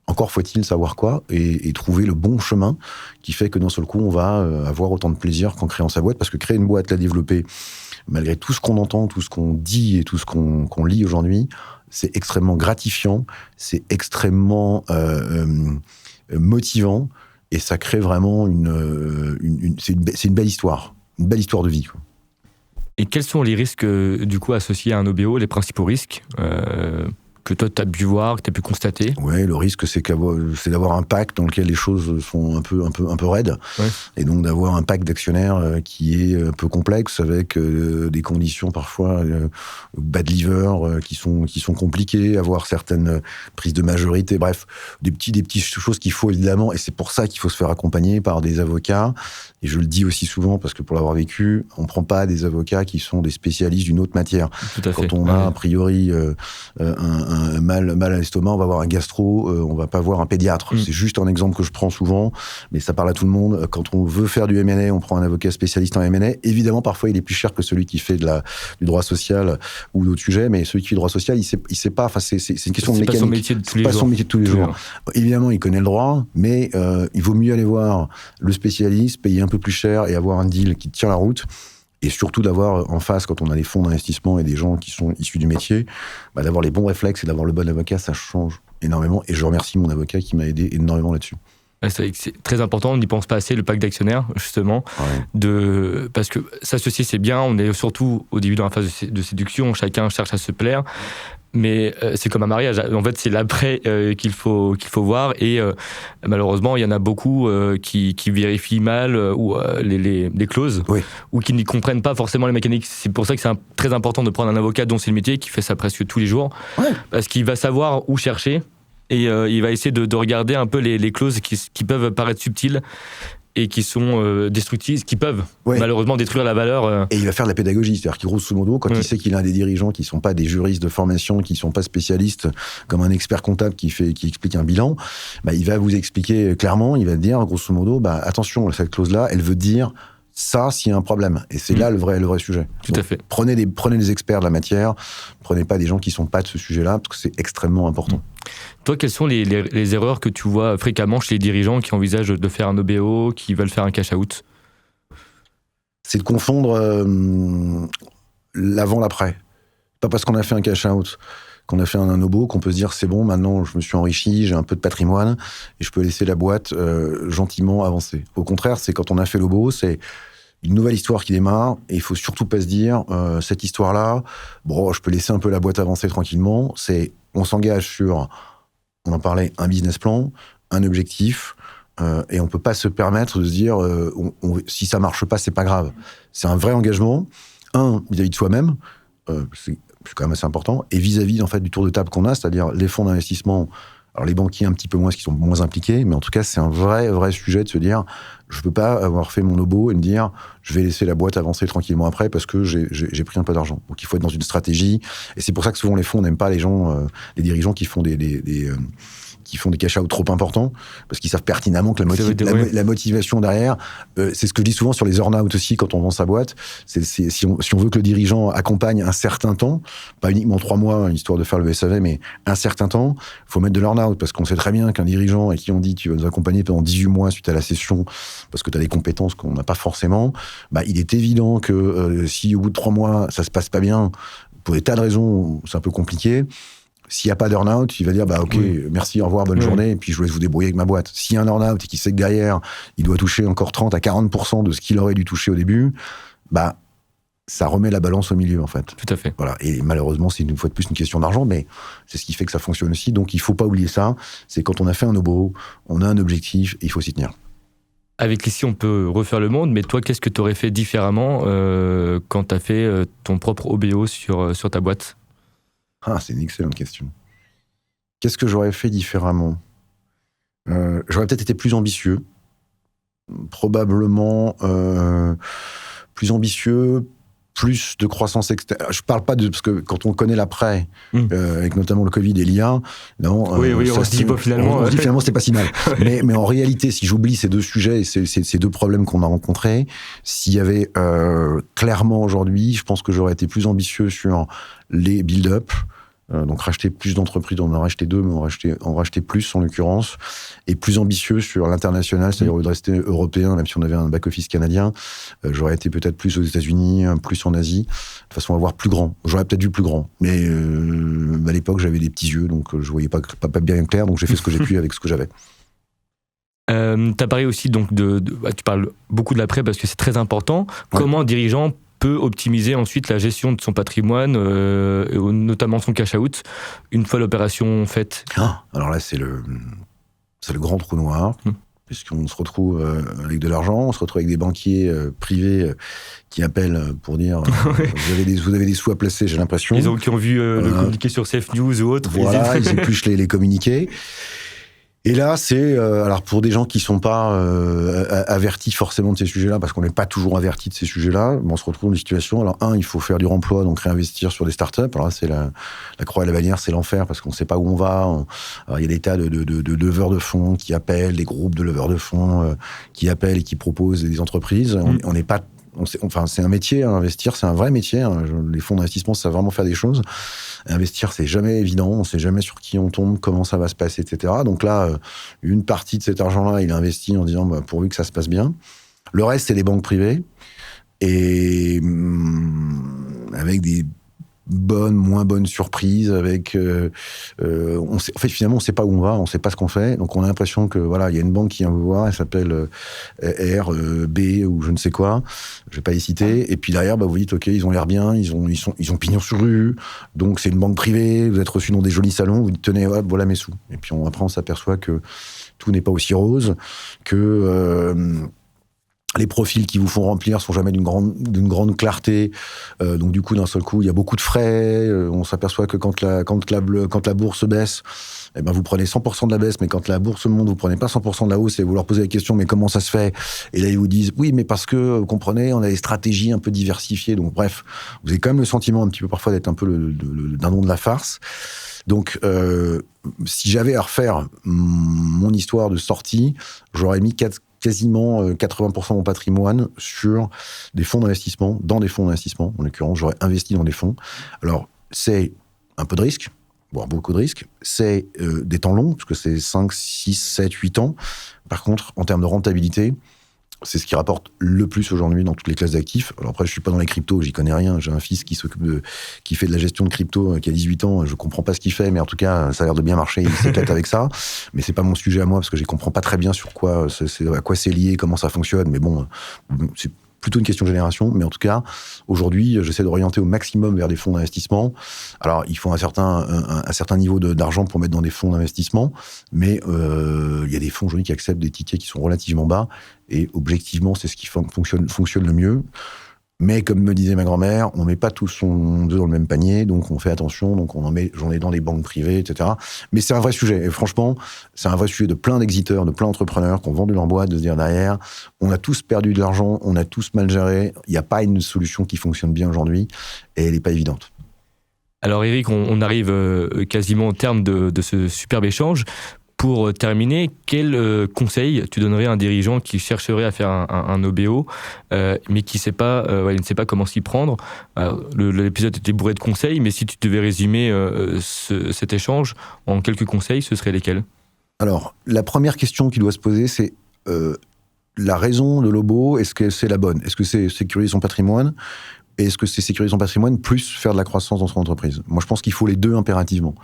Encore faut-il savoir quoi et trouver le bon chemin qui fait que d'un seul coup on va avoir autant de plaisir qu'en créant sa boîte, parce que créer une boîte, la développer, malgré tout ce qu'on entend, tout ce qu'on dit et tout ce qu'on lit aujourd'hui, c'est extrêmement gratifiant, c'est extrêmement motivant, et ça crée vraiment c'est une belle histoire de vie, quoi. Et quels sont les risques du coup associés à un OBO, les principaux risques que toi tu as pu voir, que tu as pu constater? Ouais, le risque c'est d'avoir un pack dans lequel les choses sont un peu raides, et donc d'avoir un pack d'actionnaires qui est un peu complexe, avec des conditions parfois bad liver qui sont compliquées, avoir certaines prises de majorité, bref, des petites choses qu'il faut évidemment, et c'est pour ça qu'il faut se faire accompagner par des avocats. Et je le dis aussi souvent parce que pour l'avoir vécu, on prend pas des avocats qui sont des spécialistes d'une autre matière. Tout à fait. Quand on a a priori un mal à l'estomac, on va voir un gastro, on va pas voir un pédiatre. C'est juste un exemple que je prends souvent, mais ça parle à tout le monde. Quand on veut faire du M&A, on prend un avocat spécialiste en M&A. Évidemment, parfois, il est plus cher que celui qui fait du droit social ou d'autres sujets, mais celui qui fait du droit social, il sait pas. Enfin, c'est une question de mécanique. C'est pas son métier de tous les jours. Pas son métier de tous les jours. Évidemment, il connaît le droit, mais il vaut mieux aller voir le spécialiste, payer un peu plus cher et avoir un deal qui tient la route. Et surtout d'avoir en face, quand on a des fonds d'investissement et des gens qui sont issus du métier, d'avoir les bons réflexes et d'avoir le bon avocat, ça change énormément. Et je remercie mon avocat qui m'a aidé énormément là-dessus. C'est très important, on n'y pense pas assez, le pacte d'actionnaires, justement. Parce que s'associer, c'est bien, on est surtout au début dans la phase de séduction, chacun cherche à se plaire. Mais c'est comme un mariage. En fait, c'est l'après qu'il faut voir. Et malheureusement, il y en a beaucoup qui vérifient mal ou les clauses, ou qui n'y comprennent pas forcément les mécaniques. C'est pour ça que c'est très important de prendre un avocat dont c'est le métier, qui fait ça presque tous les jours, parce qu'il va savoir où chercher et il va essayer de regarder un peu les clauses qui peuvent paraître subtiles et qui sont destructives, qui peuvent malheureusement détruire la valeur. Et il va faire de la pédagogie, c'est-à-dire qu'il, grosso modo, quand il sait qu'il a des dirigeants qui ne sont pas des juristes de formation, qui ne sont pas spécialistes, comme un expert comptable qui explique un bilan, il va vous expliquer clairement, il va dire, grosso modo, attention, cette clause-là, elle veut dire ça s'il y a un problème. Et c'est là le vrai sujet. Tout à fait. Prenez des experts de la matière, prenez pas des gens qui ne sont pas de ce sujet-là, parce que c'est extrêmement important. Toi, quelles sont les erreurs que tu vois fréquemment chez les dirigeants qui envisagent de faire un OBO, qui veulent faire un cash-out ? C'est de confondre l'avant, l'après. Pas parce qu'on a fait un cash-out, qu'on a fait un OBO, qu'on peut se dire c'est bon, maintenant je me suis enrichi, j'ai un peu de patrimoine, et je peux laisser la boîte gentiment avancer. Au contraire, c'est quand on a fait l'OBO, c'est une nouvelle histoire qui démarre, et il faut surtout pas se dire, cette histoire-là, je peux laisser un peu la boîte avancer tranquillement, on s'engage sur, on en parlait, un business plan, un objectif, et on peut pas se permettre de se dire, si ça marche pas, c'est pas grave. C'est un vrai engagement, vis-à-vis de soi-même, c'est quand même assez important, et vis-à-vis en fait du tour de table qu'on a, c'est-à-dire les fonds d'investissement, alors les banquiers un petit peu moins, parce qu'ils sont moins impliqués, mais en tout cas c'est un vrai sujet de se dire, je peux pas avoir fait mon OBO et me dire, je vais laisser la boîte avancer tranquillement après parce que j'ai pris un peu d'argent. Donc il faut être dans une stratégie, et c'est pour ça que souvent les fonds n'aiment pas les gens, les dirigeants qui font qui font des cash-out trop importants, parce qu'ils savent pertinemment que la motivation derrière, c'est ce que je dis souvent sur les earn-out aussi, quand on vend sa boîte, si on veut que le dirigeant accompagne un certain temps, pas uniquement 3 mois, histoire de faire le SAV, mais un certain temps, il faut mettre de l'earn-out, parce qu'on sait très bien qu'un dirigeant à qui on dit tu vas nous accompagner pendant 18 mois suite à la session, parce que tu as des compétences qu'on n'a pas forcément, il est évident que si au bout de 3 mois, ça se passe pas bien, pour des tas de raisons, c'est un peu compliqué. S'il n'y a pas d'earn-out, il va dire ok, merci, au revoir, bonne journée, et puis je vous laisse vous débrouiller avec ma boîte. S'il y a un earn-out et qu'il sait que derrière, il doit toucher encore 30 à 40% de ce qu'il aurait dû toucher au début, ça remet la balance au milieu, en fait. Tout à fait. Voilà. Et malheureusement, c'est une fois de plus une question d'argent, mais c'est ce qui fait que ça fonctionne aussi. Donc il ne faut pas oublier ça. C'est quand on a fait un OBO, on a un objectif et il faut s'y tenir. Avec l'ici, on peut refaire le monde, mais toi, qu'est-ce que tu aurais fait différemment quand tu as fait ton propre OBO sur ta boîte ? C'est une excellente question. Qu'est-ce que j'aurais fait différemment ? J'aurais peut-être été plus ambitieux. Probablement plus ambitieux, plus de croissance externe. Je parle pas parce que quand on connaît l'après, avec notamment le Covid et l'IA, on se dit pas finalement. On se dit finalement c'était pas si mal. mais en réalité, si j'oublie ces deux sujets et ces deux problèmes qu'on a rencontrés, s'il y avait clairement aujourd'hui, je pense que j'aurais été plus ambitieux sur les build-up. Donc racheter plus d'entreprises, on en a racheté 2, mais on rachetait plus en l'occurrence, et plus ambitieux sur l'international, c'est-à-dire au lieu de rester européen, même si on avait un back-office canadien, j'aurais été peut-être plus aux États-Unis, plus en Asie, de façon à voir plus grand. J'aurais peut-être vu plus grand, mais à l'époque j'avais des petits yeux, donc je voyais pas bien clair, donc j'ai fait ce que j'ai pu avec ce que j'avais. T'as parlé aussi donc tu parles beaucoup de l'après parce que c'est très important. Ouais. Comment un dirigeant peut optimiser ensuite la gestion de son patrimoine, notamment son cash-out, une fois l'opération faite ? Alors là, c'est le grand trou noir, puisqu'on se retrouve avec de l'argent, on se retrouve avec des banquiers privés qui appellent pour dire vous avez des sous à placer, j'ai l'impression. Qui ont vu le communiqué sur Safe News ou autre. Voilà, ils épluchent les communiqués. Et là, c'est alors pour des gens qui sont pas avertis forcément de ces sujets-là, parce qu'on n'est pas toujours avertis de ces sujets-là, on se retrouve dans une situation. Alors il faut faire du remploi, donc réinvestir sur des startups. Alors là, c'est la croix et la bannière, c'est l'enfer parce qu'on ne sait pas où on va. Alors il y a des tas de leveurs de fonds qui appellent, des groupes de leveurs de fonds qui appellent et qui proposent des entreprises. On n'est pas Enfin, c'est un métier, hein, investir, c'est un vrai métier. Hein. Les fonds d'investissement, ça va vraiment faire des choses. Investir, c'est jamais évident. On sait jamais sur qui on tombe, comment ça va se passer, etc. Donc là, une partie de cet argent-là, il est investi en disant pourvu que ça se passe bien. Le reste, c'est des banques privées. Et avec des bonnes, moins bonnes surprises, avec en fait finalement on sait pas où on va, on sait pas ce qu'on fait, donc on a l'impression que voilà, il y a une banque qui vient vous voir, elle s'appelle R, B ou je ne sais quoi, je vais pas y citer, et puis derrière vous dites ok, ils ont l'air bien, ils ont pignon sur rue, donc c'est une banque privée, vous êtes reçu dans des jolis salons, vous dites tenez hop, voilà mes sous, et puis après on s'aperçoit que tout n'est pas aussi rose, que les profils qui vous font remplir sont jamais d'une grande clarté. Donc du coup, d'un seul coup, il y a beaucoup de frais. On s'aperçoit que quand la bourse baisse, eh ben vous prenez 100% de la baisse, mais quand la bourse monte, vous prenez pas 100% de la hausse et vous leur posez la question, mais comment ça se fait? Et là, ils vous disent, oui, mais parce que, vous comprenez, on a des stratégies un peu diversifiées. Donc bref, vous avez quand même le sentiment un petit peu parfois d'être un peu le dindon de la farce. Donc, si j'avais à refaire mon histoire de sortie, j'aurais mis quasiment 80% de mon patrimoine sur des fonds d'investissement, dans des fonds d'investissement. En l'occurrence, j'aurais investi dans des fonds. Alors, c'est un peu de risque, voire beaucoup de risque. C'est des temps longs, parce que c'est 5, 6, 7, 8 ans. Par contre, en termes de rentabilité, c'est ce qui rapporte le plus aujourd'hui dans toutes les classes d'actifs. Alors après, je suis pas dans les cryptos, j'y connais rien. J'ai un fils qui fait de la gestion de crypto, qui a 18 ans. Je comprends pas ce qu'il fait, mais en tout cas, ça a l'air de bien marcher. Il s'éclate avec ça. Mais c'est pas mon sujet à moi, parce que je comprends pas très bien sur quoi, à quoi c'est lié, comment ça fonctionne. Mais bon, c'est plutôt une question de génération. Mais en tout cas, aujourd'hui, j'essaie d'orienter au maximum vers des fonds d'investissement. Alors, il faut un certain niveau d'argent pour mettre dans des fonds d'investissement. Mais il y a des fonds aujourd'hui qui acceptent des tickets qui sont relativement bas. Et objectivement, c'est ce qui fonctionne le mieux. Mais comme me disait ma grand-mère, on ne met pas tous son œuf dans le même panier, donc on fait attention, donc j'en ai dans les banques privées, etc. Mais c'est un vrai sujet. Et franchement, c'est un vrai sujet de plein d'exiteurs, de plein d'entrepreneurs qui ont vendu leur boîte, de se dire derrière, on a tous perdu de l'argent, on a tous mal géré, il n'y a pas une solution qui fonctionne bien aujourd'hui, et elle n'est pas évidente. Alors Eric, on arrive quasiment au terme de ce superbe échange. Pour terminer, quel conseil tu donnerais à un dirigeant qui chercherait à faire un OBO, mais qui il ne sait pas comment s'y prendre? L'épisode était bourré de conseils, mais si tu devais résumer cet échange en quelques conseils, ce seraient lesquels? Alors, la première question qu'il doit se poser, c'est la raison de l'OBO, est-ce que c'est la bonne? Est-ce que c'est sécuriser son patrimoine? Et est-ce que c'est sécuriser son patrimoine plus faire de la croissance dans son entreprise? Moi, je pense qu'il faut les deux impérativement.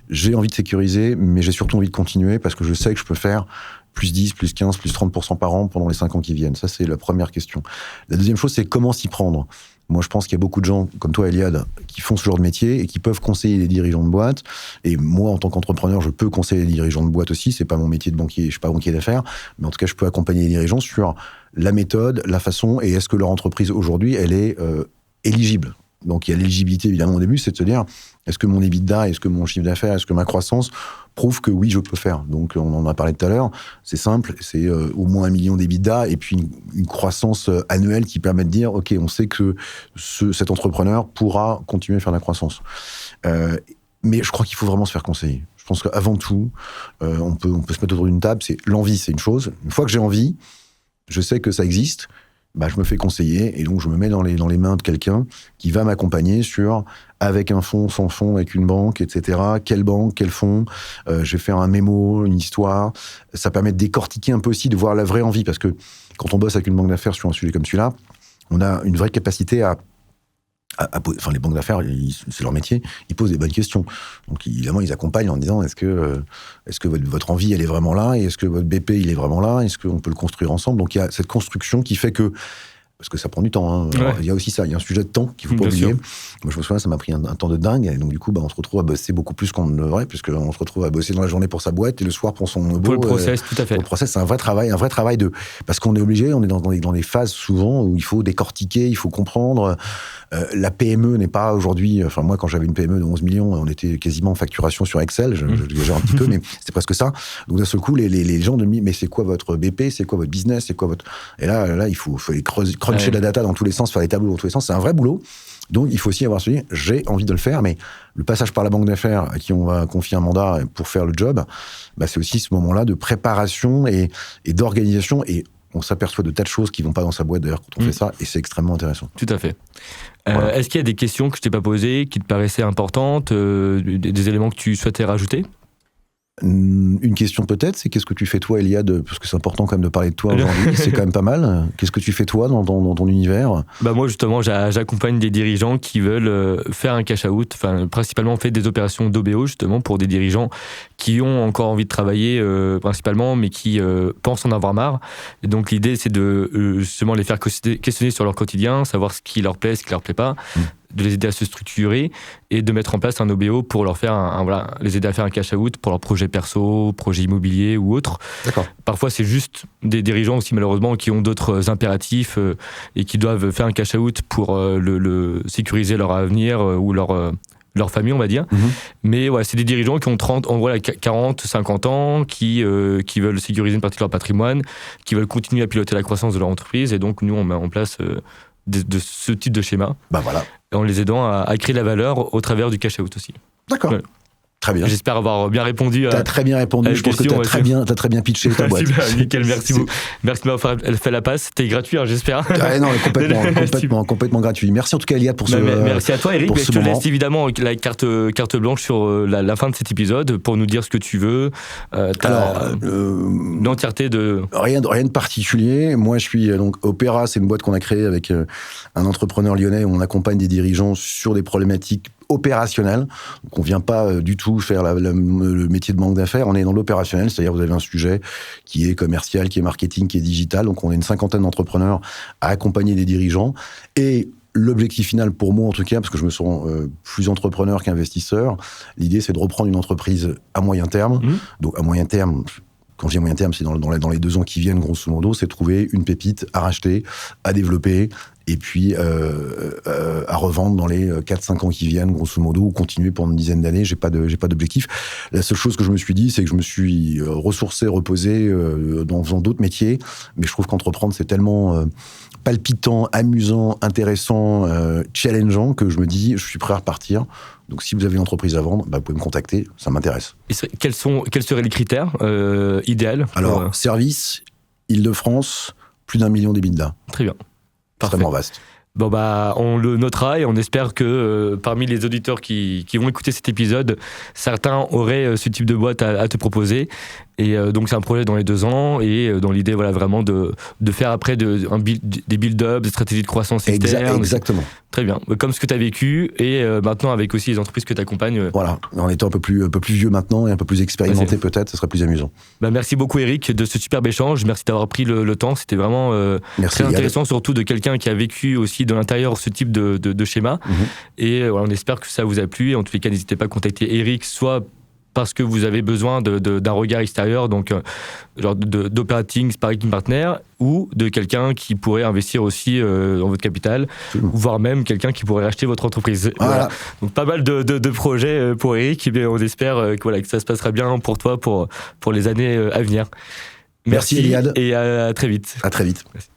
J'ai envie de sécuriser, mais j'ai surtout envie de continuer parce que je sais que je peux faire plus 10, plus 15, plus 30% par an pendant les 5 ans qui viennent. Ça, c'est la première question. La deuxième chose, c'est comment s'y prendre. Moi, je pense qu'il y a beaucoup de gens, comme toi, Eliade, qui font ce genre de métier et qui peuvent conseiller les dirigeants de boîte. Et moi, en tant qu'entrepreneur, je peux conseiller les dirigeants de boîte aussi. C'est pas mon métier de banquier, je suis pas banquier d'affaires. Mais en tout cas, je peux accompagner les dirigeants sur la méthode, la façon, et est-ce que leur entreprise, aujourd'hui, elle est éligible. Donc, il y a l'éligibilité, évidemment, au début, c'est de se dire, est-ce que mon EBITDA, est-ce que mon chiffre d'affaires, est-ce que ma croissance prouve que oui, je peux faire. Donc, on en a parlé tout à l'heure. C'est simple, c'est au moins 1 million d'EBITDA et puis une croissance annuelle qui permet de dire, OK, on sait que cet entrepreneur pourra continuer à faire de la croissance. Mais je crois qu'il faut vraiment se faire conseiller. Je pense qu'avant tout, on peut se mettre autour d'une table. L'envie, c'est une chose. Une fois que j'ai envie, je sais que ça existe, je me fais conseiller et donc je me mets dans les mains de quelqu'un qui va m'accompagner sur avec un fonds, sans fonds, avec une banque, etc. Quelle banque, quel fonds, je vais faire un mémo, une histoire. Ça permet de décortiquer un peu aussi, de voir la vraie envie, parce que quand on bosse avec une banque d'affaires sur un sujet comme celui-là, on a une vraie capacité enfin, les banques d'affaires, c'est leur métier, ils posent des bonnes questions. Donc, évidemment, ils accompagnent en disant est-ce que votre envie, elle est vraiment là? Et est-ce que votre BP, il est vraiment là? Est-ce qu'on peut le construire ensemble? Donc, il y a cette construction qui fait que, parce que ça prend du temps, hein. Ouais. Il y a aussi ça, il y a un sujet de temps qu'il ne faut pas oublier. Moi, je me souviens, ça m'a pris un temps de dingue. Et donc, du coup, on se retrouve à bosser beaucoup plus qu'on ne devrait, puisqu'on se retrouve à bosser dans la journée pour sa boîte et le soir pour son OBO. Pour le process, tout à fait. Pour le process, c'est un vrai travail parce qu'on est obligé, on est dans des phases souvent où il faut décortiquer, il faut comprendre. La PME n'est pas aujourd'hui... Enfin, moi, quand j'avais une PME de 11 millions, on était quasiment en facturation sur Excel. Je exagère un petit peu, mais c'est presque ça. Donc, d'un seul coup, les gens me disent, mais c'est quoi votre BP? C'est quoi votre business? C'est quoi votre... Et là, il faut les cruncher la data dans tous les sens, faire les tableaux dans tous les sens. C'est un vrai boulot. Donc, il faut aussi avoir celui, j'ai envie de le faire, mais le passage par la banque d'affaires à qui on va confier un mandat pour faire le job, c'est aussi ce moment-là de préparation et d'organisation. Et on s'aperçoit de tas de choses qui vont pas dans sa boîte, d'ailleurs, quand on fait ça, et c'est extrêmement intéressant. Tout à fait. Voilà. Est-ce qu'il y a des questions que je t'ai pas posées, qui te paraissaient importantes, des éléments que tu souhaitais rajouter ? Une question peut-être, c'est qu'est-ce que tu fais toi, Eliade, parce que c'est important quand même de parler de toi aujourd'hui, c'est quand même pas mal. Qu'est-ce que tu fais toi dans ton univers? Moi justement, j'accompagne des dirigeants qui veulent faire un cash out, enfin principalement on fait des opérations d'OBO justement pour des dirigeants qui ont encore envie de travailler principalement, mais qui pensent en avoir marre. Et donc l'idée c'est de justement les faire questionner sur leur quotidien, savoir ce qui leur plaît, ce qui leur plaît pas. De les aider à se structurer et de mettre en place un OBO pour leur faire les aider à faire un cash out pour leurs projets perso, projets immobiliers ou autres. D'accord. Parfois, c'est juste des dirigeants aussi, malheureusement, qui ont d'autres impératifs et qui doivent faire un cash out pour sécuriser leur avenir ou leur famille, on va dire. Mais ouais, c'est des dirigeants qui ont 40, 50 ans, qui veulent sécuriser une partie de leur patrimoine, qui veulent continuer à piloter la croissance de leur entreprise. Et donc, nous, on met en place de ce type de schéma. Voilà. En les aidant à créer de la valeur au travers du cash out aussi. D'accord. Ouais. Très bien. J'espère avoir bien répondu. T'as très bien répondu. Je pense que t'as très bien pitché ta boîte. Super, nickel, merci beaucoup. Merci de m'avoir fait la passe. C'était gratuit, j'espère. Non, complètement gratuit. Merci en tout cas, Eliade, pour ce merci à toi, Eric. Je te laisse évidemment la carte blanche sur la fin de cet épisode pour nous dire ce que tu veux. L'entièreté de... Rien de particulier. Moi, je suis donc Opéra, c'est une boîte qu'on a créée avec un entrepreneur lyonnais où on accompagne des dirigeants sur des problématiques opérationnel. Donc on vient pas du tout faire le métier de banque d'affaires, on est dans l'opérationnel, c'est-à-dire vous avez un sujet qui est commercial, qui est marketing, qui est digital, donc on est une cinquantaine d'entrepreneurs à accompagner des dirigeants. Et l'objectif final pour moi en tout cas, parce que je me sens plus entrepreneur qu'investisseur, l'idée c'est de reprendre une entreprise à moyen terme. Donc à moyen terme, quand je dis moyen terme, c'est dans les 2 ans qui viennent, grosso modo, c'est trouver une pépite à racheter, à développer, et puis à revendre dans les 4-5 ans qui viennent, grosso modo, ou continuer pendant une dizaine d'années. J'ai pas d'objectif. La seule chose que je me suis dit, c'est que je me suis ressourcé, reposé en faisant d'autres métiers, mais je trouve qu'entreprendre, c'est tellement palpitant, amusant, intéressant, challengeant, que je me dis, je suis prêt à repartir. Donc, si vous avez une entreprise à vendre, vous pouvez me contacter, ça m'intéresse. Et quels seraient les critères idéaux? Alors, service, Île-de-France, plus d'1 million d'EBITDA. Très bien. Extrêmement vaste. On le notera et on espère que parmi les auditeurs qui vont écouter cet épisode, certains auraient ce type de boîte à te proposer. Et donc c'est un projet dans les 2 ans et dans l'idée vraiment de faire après des build-up, des stratégies de croissance externe. Exactement. Très bien. Comme ce que tu as vécu et maintenant avec aussi les entreprises que tu accompagnes. Voilà, en étant un peu plus vieux maintenant et un peu plus expérimenté peut-être, ce serait plus amusant. Merci beaucoup Eric de ce superbe échange. Merci d'avoir pris le temps. C'était vraiment très intéressant, surtout de quelqu'un qui a vécu aussi de l'intérieur ce type de schéma. Et on espère que ça vous a plu. Et en tous les cas, n'hésitez pas à contacter Eric, soit parce que vous avez besoin d'un regard extérieur, donc genre d'operating sparring partner, ou de quelqu'un qui pourrait investir aussi dans votre capital, voire même quelqu'un qui pourrait racheter votre entreprise. Voilà. Donc pas mal de projets pour Eric, et on espère que ça se passera bien pour toi pour les années à venir. Merci Eliade. Et à très vite. À très vite. Merci.